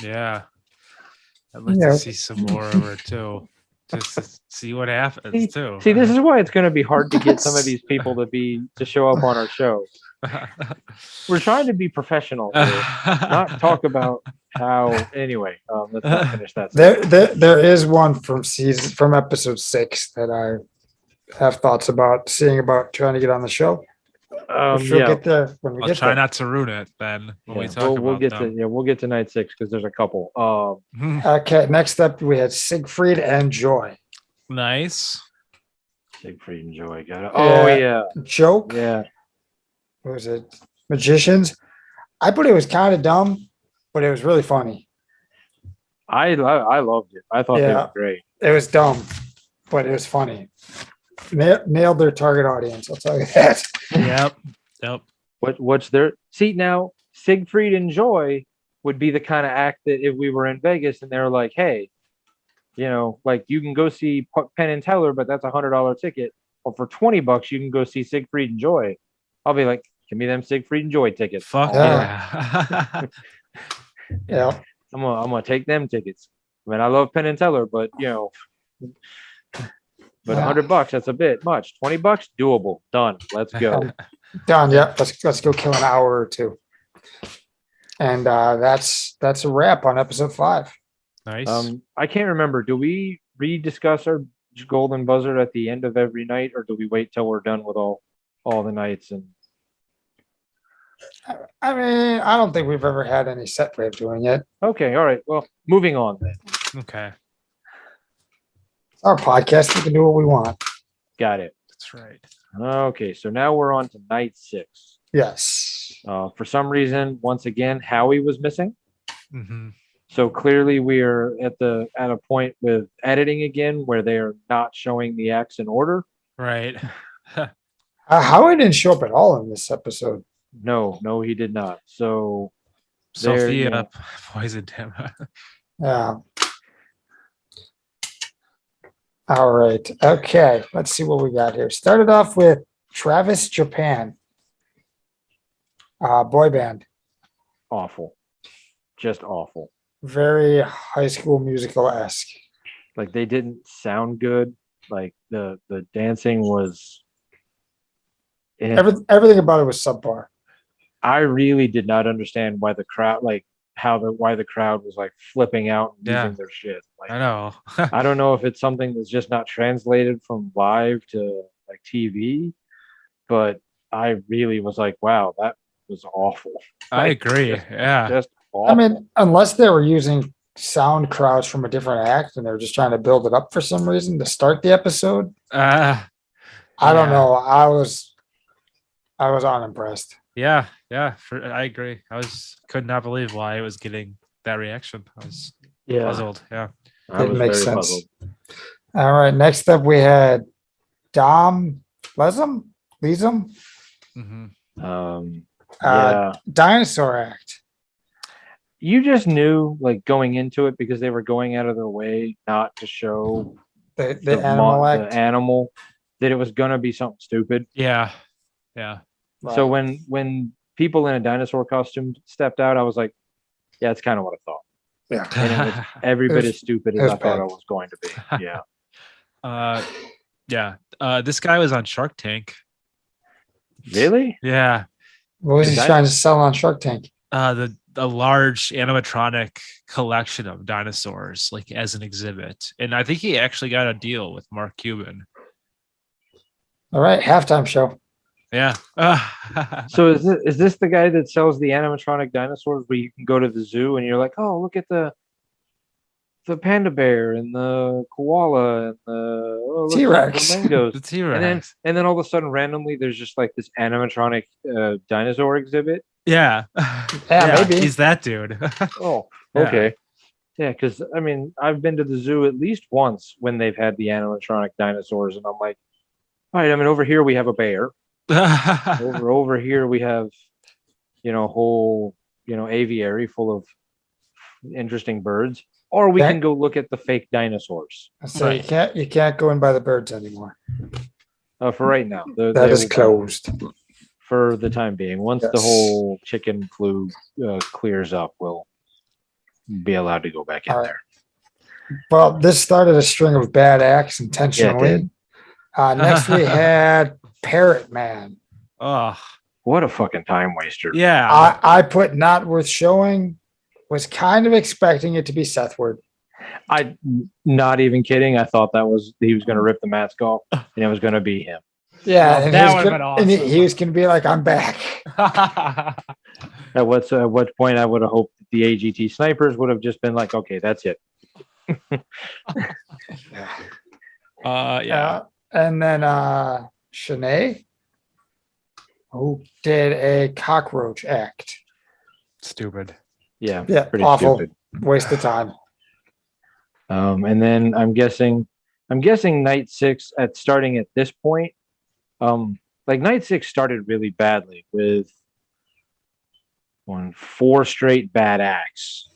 Yeah. I'd like Yeah. to see some more of her too. Just to see what happens too. See, this is why it's going to be hard to get some of these people to show up on our show. We're trying to be professional here, not talk about how. Anyway, let's not finish that. There is one from episode 6 that I have thoughts about trying to get on the show. We'll get there when we I'll get try there. not to ruin it then when we talk we'll about get them. we'll get to night 6 because there's a couple. Okay, next up we had Siegfried and Joy. Nice. Siegfried and Joy got it. Oh yeah, Joke. yeah. What was it? Magicians. I put it was kind of dumb, but it was really funny. I loved it. I thought they were great. It was dumb, but it was funny. Nailed their target audience. I'll tell you that. Yep. What's their see now? Siegfried and Joy would be the kind of act that if we were in Vegas and they're like, hey, like you can go see Penn and Teller, but that's $100 ticket, or for $20 you can go see Siegfried and Joy. I'll be like, give me them Siegfried and Joy tickets. Fuck yeah. Yeah. I'm gonna take them tickets. I mean, I love Penn and Teller, but but $100, that's a bit much. $20, doable. Done. Let's go. Done. Yep. Let's go kill an hour or two. And that's a wrap on episode 5. Nice. I can't remember. Do we rediscuss our golden buzzer at the end of every night, or do we wait till we're done with all the nights? And I mean, I don't think we've ever had any set way of doing it. okay, all right. Well, moving on then. Okay. It's our podcast. We can do what we want. Got it. That's right. Okay, so now we're on to night 6. Yes. For some reason, once again, Howie was missing. Mm-hmm. So clearly, we are at a point with editing again where they are not showing the acts in order. Right. Howie didn't show up at all in this episode. No, he did not. So Sophia poisoned him. Yeah. All right. Okay. Let's see what we got here. Started off with Travis Japan. Boy band. awful, just awful. Very High School Musical-esque. Like they didn't sound good. Like the dancing was. Everything about it was subpar. I really did not understand why the crowd, why the crowd was like flipping out and losing their shit. Like, I know. I don't know if it's something that's just not translated from live to like TV, but I really was like, wow, that was awful. I agree. Yeah. Just awful. I mean, unless they were using sound crowds from a different act and they're just trying to build it up for some reason to start the episode. I don't know. I was unimpressed. Yeah. I agree. Could not believe why it was getting that reaction. I was puzzled. Yeah. Didn't make sense. All right. Next up, we had Dom Lesum. Leads them. Mhm. Yeah. Dinosaur Act. You just knew, like, going into it, because they were going out of their way not to show The Animal the Act. animal, that it was gonna be something stupid. Yeah. So Right. when people in a dinosaur costume stepped out, I was like, yeah, that's kind of what I thought. Yeah. And it was every It bit was- as stupid it as was I thought bad. it was going to be. Yeah. Yeah. This guy was on Shark Tank. Really? Yeah. What was The he di- trying to sell on Shark Tank? The large animatronic collection of dinosaurs, like as an exhibit. And I think he actually got a deal with Mark Cuban. All right, halftime show. Yeah. So is this the guy that sells the animatronic dinosaurs where you can go to the zoo and you're like, oh, look at the panda bear and the koala and look at the T-Rex. flamingos. The T-Rex. And then all of a sudden, randomly, there's just like this animatronic dinosaur exhibit. Yeah. Yeah, maybe. He's that dude. Oh, Yeah. okay. Yeah, because I mean, I've been to the zoo at least once when they've had the animatronic dinosaurs, and I'm like, all right. I mean, over here we have a bear. Over here we have, a whole, aviary full of interesting birds. Or we can go look at the fake dinosaurs. So you can't go in by the birds anymore. For right now, That is closed. For the time being. Once the Yes. whole chicken flu clears up, we'll be allowed to go back in All right. there. Well, this started a string of bad acts intentionally. did. Next we had Parrot Man. Oh, What a fucking time waster. yeah. I put not worth showing. Was kind of expecting it to be Seth Word. I not even kidding. I thought he was going to rip the mask off, and it was going to be him. Yeah, Oh, and, that he was would've gonna- been and awesome. he was going to be like, "I'm back." At what point I would have hoped that the AGT snipers would have just been like, okay, that's it. Yeah. And then Shanae, who did a cockroach act. Stupid. Yeah, Yeah, pretty awful. stupid. Waste of time. And then I'm guessing night 6 starting at this point. Like night 6 started really badly with 4 straight bad acts.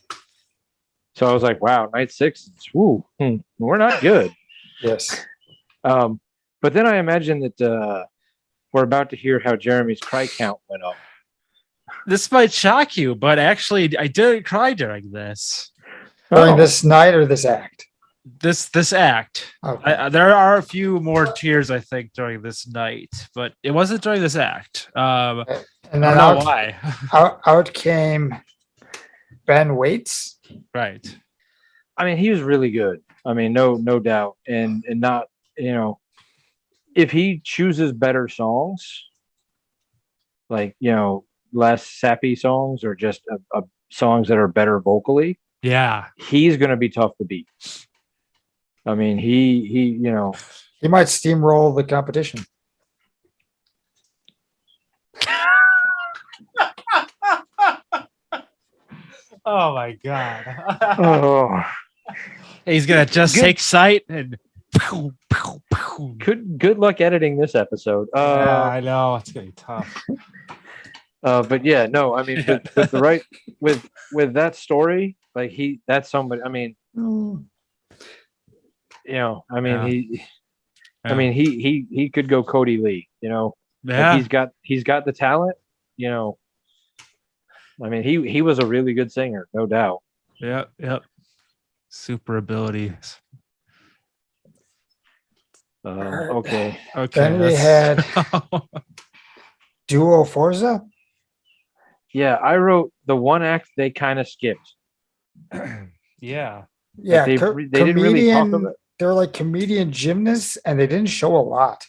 So I was like, wow, night 6, we're not good. Yes. But then I imagine that we're about to hear how Jeremy's cry count went up. This might shock you, but actually, I didn't cry during this. During this night or this act? This act. Okay. There are a few more tears, I think, during this night, but it wasn't during this act. And I then don't know why. out came Ben Waits. Right. I mean, he was really good. I mean, no doubt. And not, if he chooses better songs, like, less sappy songs or just songs that are better vocally, Yeah. he's going to be tough to beat. I mean, he He might steamroll the competition. Oh my god. oh, He's gonna just Good. take sight and good luck editing this episode. yeah, I know it's gonna be tough. But yeah, no, I mean, Yeah. with the right with that story, like that's somebody. I mean, I mean, Yeah. he could go Cody Lee. Like, Yeah. he's got the talent. I mean, he was a really good singer, no doubt. Yep. Super abilities. Okay. Okay. Then we had Duo Forza. Yeah, I wrote the one act they kind of skipped. yeah. Yeah, they didn't really talk about. They're like comedian gymnasts, and they didn't show a lot.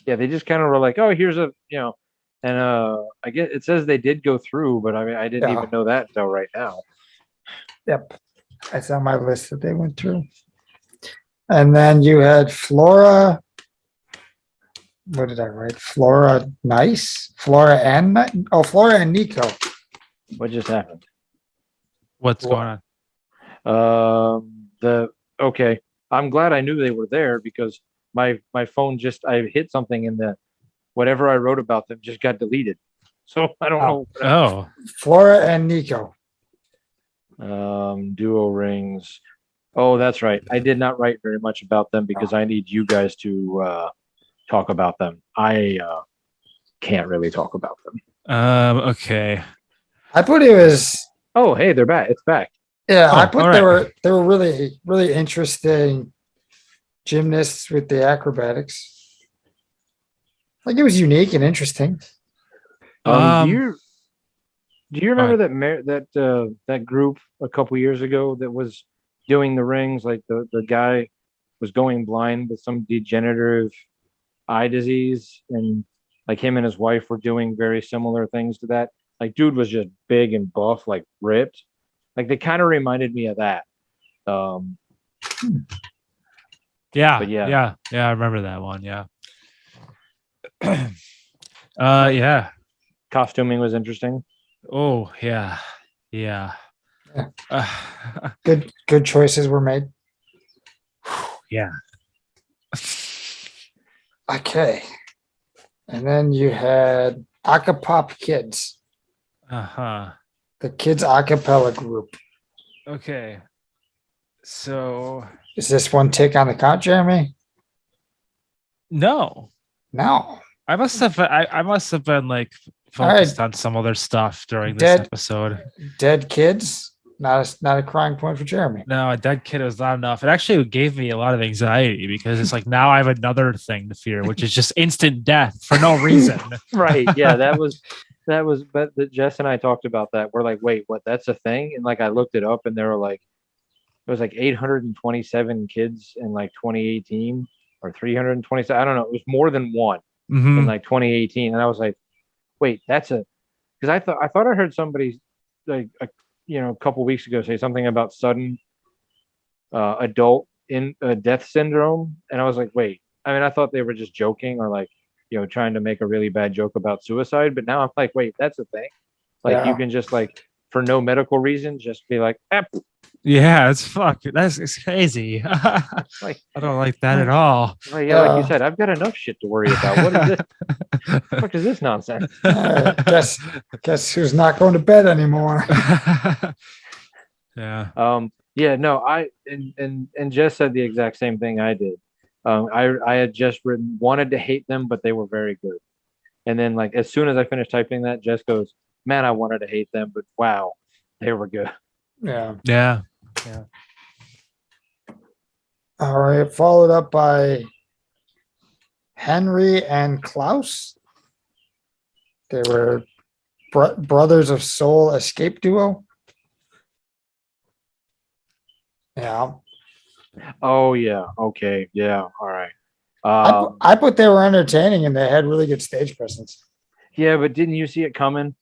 Yeah, they just kind of were like, oh, here's and I guess it says they did go through, but I mean, I didn't Yeah. even know that until right now. Yep, that's on my list that they went through. And then you had Flora. What did I write? Flora Nice? Flora and Nico. What just happened? What's going on? Okay. I'm glad I knew they were there because my phone I hit something in whatever I wrote about them just got deleted. So I don't know. Oh, Flora and Nico. Duo rings. Oh, that's right. I did not write very much about them because I need you guys to talk about them. I can't really talk about them. okay. I put it was Oh, hey, they're back. It's back. yeah. I Oh, put all right. they were really interesting gymnasts with the acrobatics. Like it was unique and interesting. Do you remember that group a couple years ago that was doing the rings? Like the guy was going blind with some degenerative eye disease, and like him and his wife were doing very similar things to that. Like dude was just big and buff, like ripped. Like they kind of reminded me of that. Yeah, But yeah. yeah. I remember that one. Yeah. Yeah. Costuming was interesting. Oh, yeah. Yeah. Good choices were made. Yeah. Okay. And then you had Acapop Kids, Uh-huh. the kids a cappella group. Okay. So Is this one take on the count, Jeremy? no. No. I must have been like All right. focused on some other stuff during this episode. Dead kids, not a crying point for Jeremy. No, a dead kid was not enough. It actually gave me a lot of anxiety because it's like now I have another thing to fear, which is just instant death for no reason. Right. Yeah, that was but Jess and I talked about that. We're like, wait, what? That's a thing? And like I looked it up and there were like it was like 827 kids in like 2018 or 327. I don't know. It was more than one in like 2018. And I was like, wait, that's a because I thought I heard somebody like a couple weeks ago say something about sudden adult in death syndrome. And I was like, wait, I mean, I thought they were just joking or like, trying to make a really bad joke about suicide. But now I'm like, wait, that's a thing. Like you can just like for no medical reason, just be like, yeah, it's it's crazy. like I don't like that at all. Well, yeah, like you said, I've got enough shit to worry about. What is this? What the fuck is this nonsense? Guess who's not going to bed anymore? Yeah. Yeah, no, and Jess said the exact same thing I did. I had just wanted to hate them, but they were very good. And then like as soon as I finished typing that, Jess goes, man, I wanted to hate them, but wow, they were good. Yeah. Yeah. All right. Followed up by Henry and Klaus. They were brothers of soul escape duo. Yeah. Oh yeah. Okay. Yeah. All right. I put they were entertaining and they had really good stage presence. Yeah, but didn't you see it coming?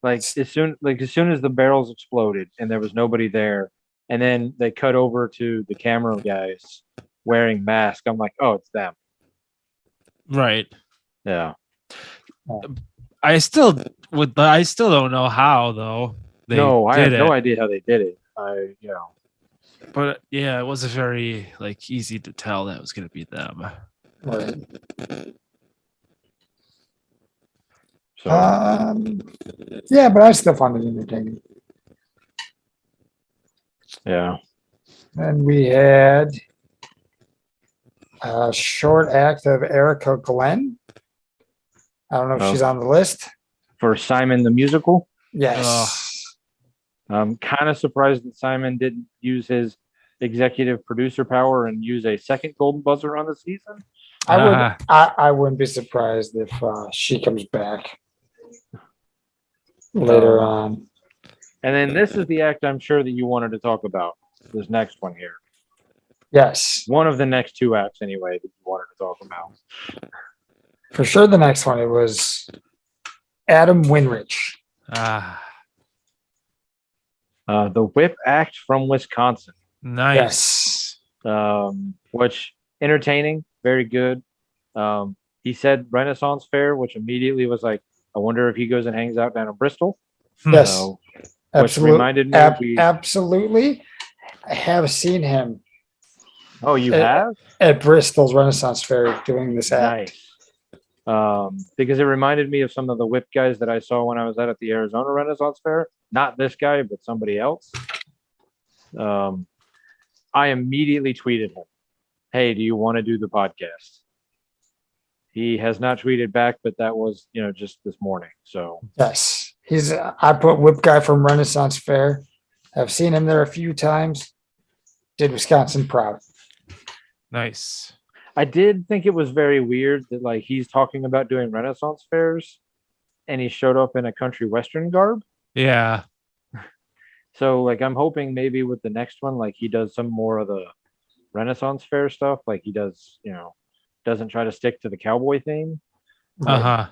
Like as soon as the barrels exploded and there was nobody there, and then they cut over to the camera guys wearing masks. I'm like, oh, it's them. Right. Yeah. I still don't know how though. I have no idea how they did it. But yeah, it was very like easy to tell that it was gonna be them. Right. So yeah, but I still found it entertaining. yeah. And we had a short act of Erica Glenn. I don't know if she's on the list. For Simon the Musical? Yes. I'm kind of surprised that Simon didn't use his executive producer power and use a second golden buzzer on the season. I wouldn't be surprised if she comes back later on. And then this is the act I'm sure that you wanted to talk about. This next one here. Yes. One of the next two acts anyway that you wanted to talk about. For sure the next one, it was Adam Winrich. The Whip Act from Wisconsin. Nice. Yes. Which entertaining, very good. He said Renaissance Fair, which immediately was like, I wonder if he goes and hangs out down in Bristol. Yes. Which reminded me absolutely. I have seen him. Oh, you have? At Bristol's Renaissance Fair doing this act. Nice. Because it reminded me of some of the whip guys that I saw when I was at the Arizona Renaissance Fair. Not this guy, but somebody else. I immediately tweeted him, "Hey, do you want to do the podcast?" He has not tweeted back, but that was, just this morning. So Yes. I put Whip Guy from Renaissance Fair. I've seen him there a few times. Did Wisconsin proud. Nice. I did think it was very weird that like he's talking about doing Renaissance fairs and he showed up in a country western garb. Yeah. So like I'm hoping maybe with the next one, like he does some more of the Renaissance fair stuff. Like he does, doesn't try to stick to the cowboy theme. Uh-huh.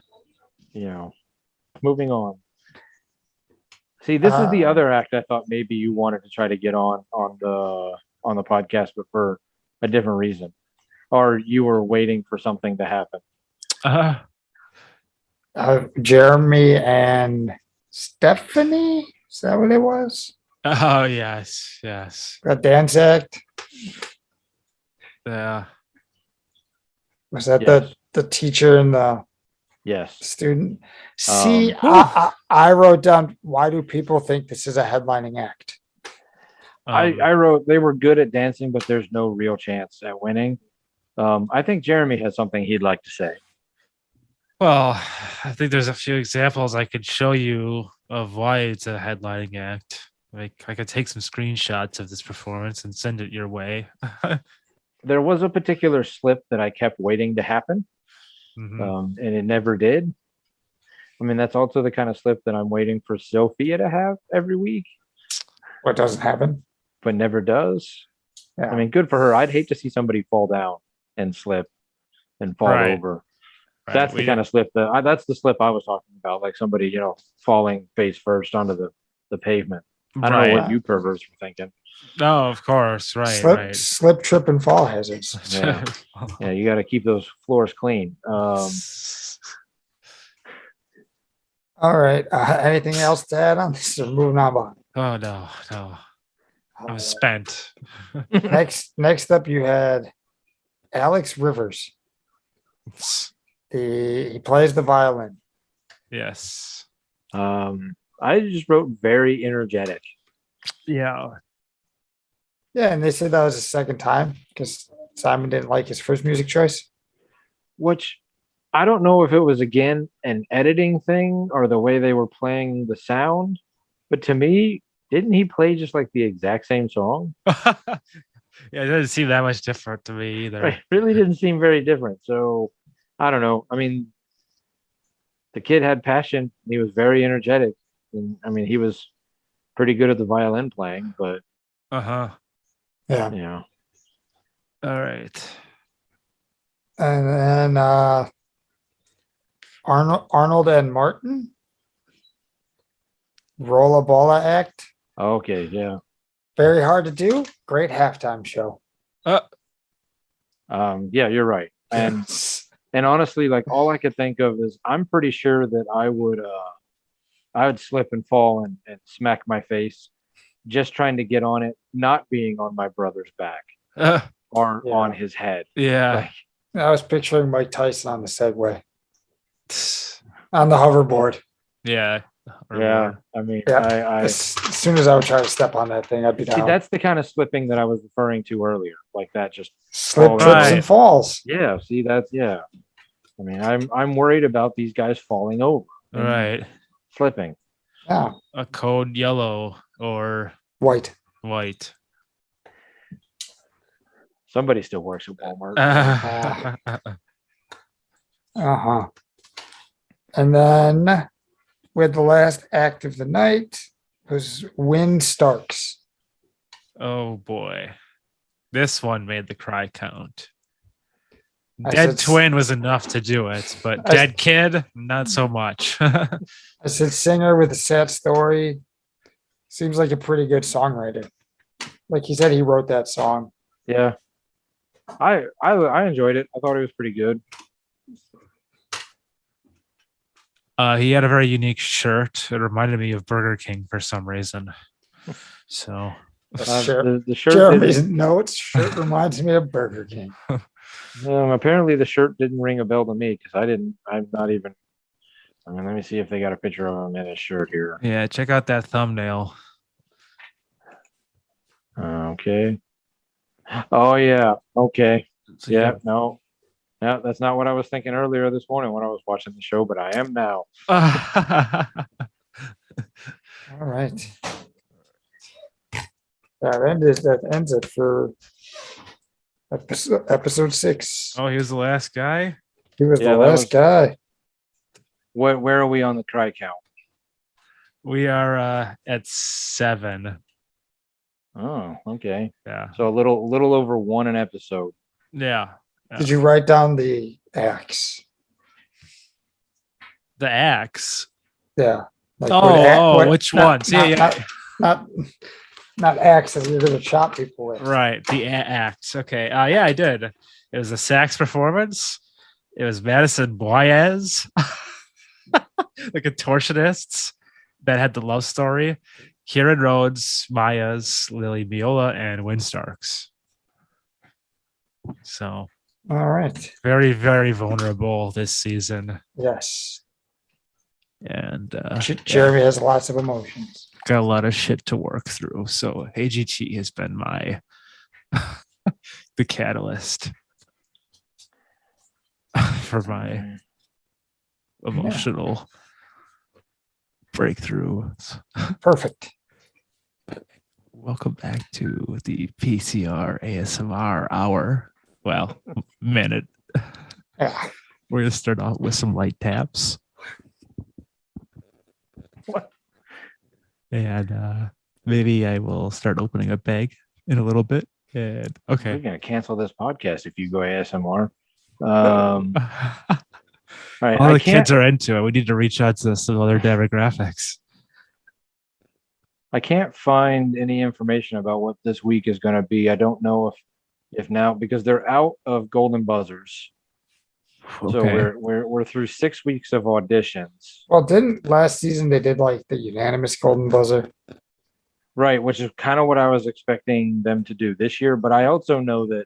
Moving on. See, this is the other act I thought maybe you wanted to try to get on the podcast, but for a different reason. Or you were waiting for something to happen. Jeremy and Stephanie? Is that what it was? Oh, yes. That dance act? Yeah. Was that Yes. the teacher and the Yes. student? See, I wrote down, why do people think this is a headlining act? I wrote they were good at dancing, but there's no real chance at winning. I think Jeremy has something he'd like to say. Well, I think there's a few examples I could show you of why it's a headlining act. Like I could take some screenshots of this performance and send it your way. There was a particular slip that I kept waiting to happen, and it never did. I mean, that's also the kind of slip that I'm waiting for Sophia to have every week. What doesn't happen? But never does. Yeah. I mean, good for her. I'd hate to see somebody fall down and slip and fall over. Right. That's the kind of slip that's the slip I was talking about, like somebody, falling face first onto the pavement. I don't know what you perverts were thinking. No, of course. Right. Slip, trip, and fall hazards. Yeah, yeah, you got to keep those floors clean. All right. Anything else to add on this? Or moving on. Oh, no. I'm spent. Next up, you had Alex Rivers. He plays the violin. Yes. I just wrote very energetic. Yeah. Yeah, and they said that was the second time because Simon didn't like his first music choice. Which I don't know if it was again an editing thing or the way they were playing the sound, but to me, didn't he play just like the exact same song? Yeah, it doesn't seem that much different to me either. It really didn't seem very different. So I don't know. I mean, the kid had passion. He was very energetic. And I mean, he was pretty good at the violin playing, but Yeah. All right. And then Arnold and Martin. Rolla Bolla act. Okay, yeah. Very hard to do. Great halftime show. Yeah, you're right. And honestly, like all I could think of is I'm pretty sure that I would slip and fall and smack my face just trying to get on it, not being on my brother's back or on his head. Yeah. I was picturing Mike Tyson on the Segway. On the hoverboard. Yeah. Yeah. I mean, as soon as I would try to step on that thing, I'd be down. See, that's the kind of slipping that I was referring to earlier. Like that just slip, trips, and falls. Yeah. See, that's I mean, I'm worried about these guys falling over. Right. Slipping. Yeah. A code yellow or white. Somebody still works at Walmart. And then with the last act of the night was Win Starks. Oh boy. This one made the cry count. Dead twin was enough to do it, but dead kid, not so much. I said singer with a sad story. Seems like a pretty good songwriter. Like he said, he wrote that song. Yeah. I enjoyed it. I thought it was pretty good. He had a very unique shirt. It reminded me of Burger King for some reason. So the shirt Jeremy's notes shirt reminds me of Burger King. Apparently the shirt didn't ring a bell to me because I'm not even. I mean, let me see if they got a picture of him in his shirt here. Yeah, check out that thumbnail. Okay. Oh yeah. Okay. So Yeah. No. No, that's not what I was thinking earlier this morning when I was watching the show, but I am now. All right. That ends it for episode 6. Oh, he was the last guy. He was Yeah, the that last was- guy. Where are we on the cry count? We are at 7. Oh, okay. Yeah. So a little over 1 an episode. Yeah. Did you write down the axe? The axe. Yeah. Like Which ones? Yeah. Not axe that you're gonna chop people with. Right. The axe. Okay. Yeah, I did. It was a sax performance. It was Madison Boyez, the contortionists that had the love story. Kieran Rhodes, Myers, Lily Miola, and Winstarks. So All right. very, very vulnerable this season. Yes. And Jeremy has lots of emotions. got a lot of shit to work through. So AGT has been my the catalyst for my emotional breakthrough. Perfect. Welcome back to the PCR ASMR hour. Well, minute. Yeah. We're gonna start off with some light taps. What? And maybe I will start opening a bag in a little bit. And We're okay. gonna cancel this podcast if you go ASMR. All right, All I the can't. kids are into it. We need to reach out to some other demographics. I can't find any information about what this week is going to be. I don't know if now because they're out of golden buzzers. So Okay. we're through 6 weeks of auditions. Well, didn't last season they did like the unanimous golden buzzer? Right, which is kind of what I was expecting them to do this year, but I also know that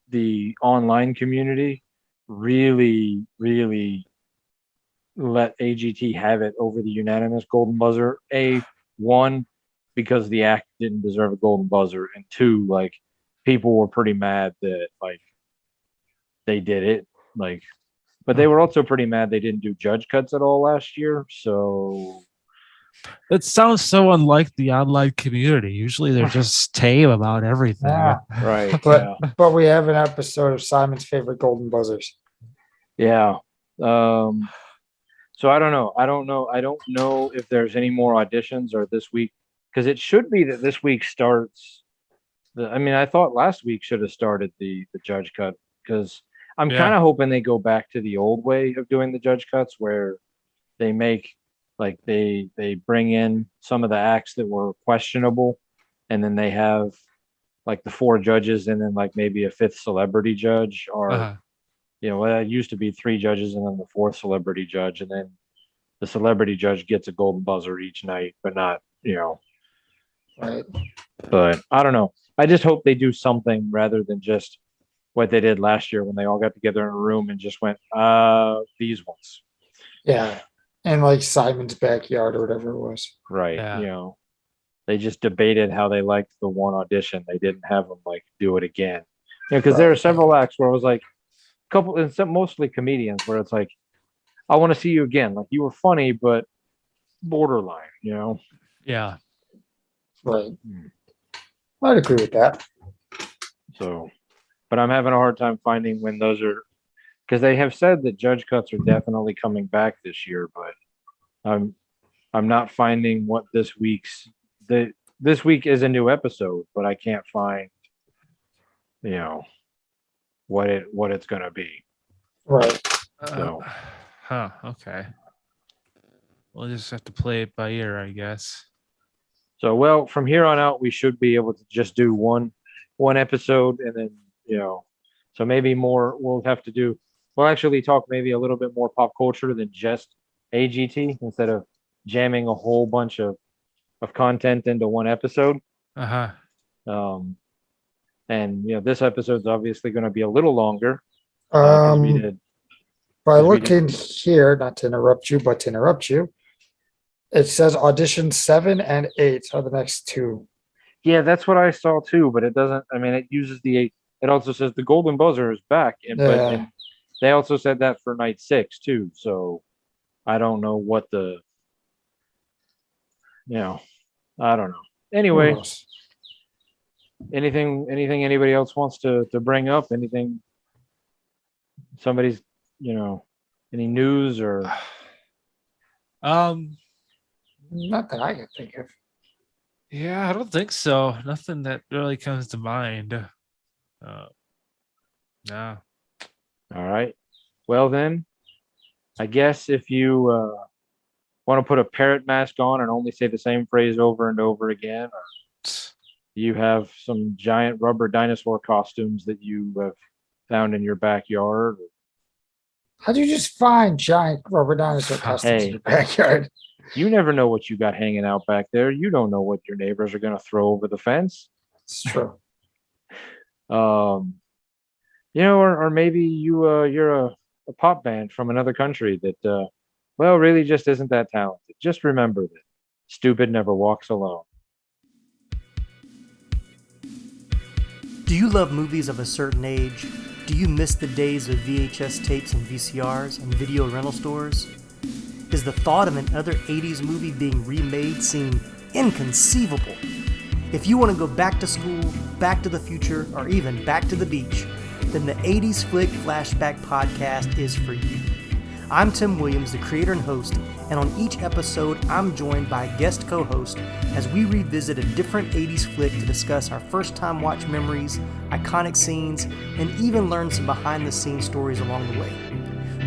the online community really let AGT have it over the unanimous golden buzzer. One, because the act didn't deserve a golden buzzer, and 2, like people were pretty mad that like they did it, like, but they were also pretty mad they didn't do judge cuts at all last year. So It sounds so unlike the online community. Usually they're just tame about everything. Yeah. right, But we have an episode of Simon's favorite golden buzzers. yeah. So I don't know. I don't know if there's any more auditions or this week, because it should be that this week starts. I mean, I thought last week should have started the judge cut, because I'm kind of hoping they go back to the old way of doing the judge cuts where they make like they bring in some of the acts that were questionable, and then they have like the 4 judges and then like maybe a 5th celebrity judge, or it used to be 3 judges and then the 4th celebrity judge, and then the celebrity judge gets a golden buzzer each night, but not, Right. but I don't know. I just hope they do something rather than just what they did last year when they all got together in a room and just went, these ones. Yeah. And like Simon's backyard or whatever it was. Right. Yeah. They just debated how they liked the one audition. They didn't have them like do it again. Because there are several acts where it was like a couple, and some mostly comedians where it's like, I want to see you again. Like you were funny, but borderline, Yeah. Right. I'd agree with that. So, but I'm having a hard time finding when those are, because they have said that judge cuts are definitely coming back this year, but I'm not finding what this week is a new episode, but I can't find, what it's gonna be. Right. So. Okay. We'll just have to play it by ear, I guess. So, well, from here on out, we should be able to just do one episode, and then so maybe more. We'll actually talk maybe a little bit more pop culture than just AGT instead of jamming a whole bunch of content into one episode. Uh-huh. And this episode's obviously going to be a little longer. 'Cause we did. By 'cause we looking here, not to interrupt you, but to interrupt you, it says audition 7 and 8 are the next two. Yeah, that's what I saw too, but it doesn't. I mean, it uses the 8. It also says the Golden Buzzer is back, and they also said that for night 6 too. So I don't know what I don't know. Anyway, anything anybody else wants to bring up? Anything? Somebody's, any news or? Not that I can think of. Yeah, I don't think so. Nothing that really comes to mind. No. All right. Well then, I guess if you want to put a parrot mask on and only say the same phrase over and over again, or you have some giant rubber dinosaur costumes that you have found in your backyard. How'd you just find giant rubber dinosaur costumes in your backyard? You never know what you got hanging out back there. You don't know what your neighbors are going to throw over the fence. It's true. Or maybe you're a pop band from another country that, really just isn't that talented. Just remember that stupid never walks alone. Do you love movies of a certain age? Do you miss the days of VHS tapes and VCRs and video rental stores? Does the thought of another 80s movie being remade seem inconceivable? If you want to go back to school, back to the future, or even back to the beach, then the 80s Flick Flashback Podcast is for you. I'm Tim Williams, the creator and host, and on each episode, I'm joined by a guest co-host as we revisit a different 80s flick to discuss our first-time watch memories, iconic scenes, and even learn some behind-the-scenes stories along the way.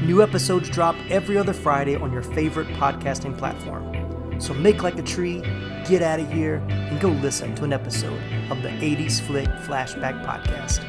New episodes drop every other Friday on your favorite podcasting platform. So make like a tree, get out of here, and go listen to an episode of the 80s Flick Flashback Podcast.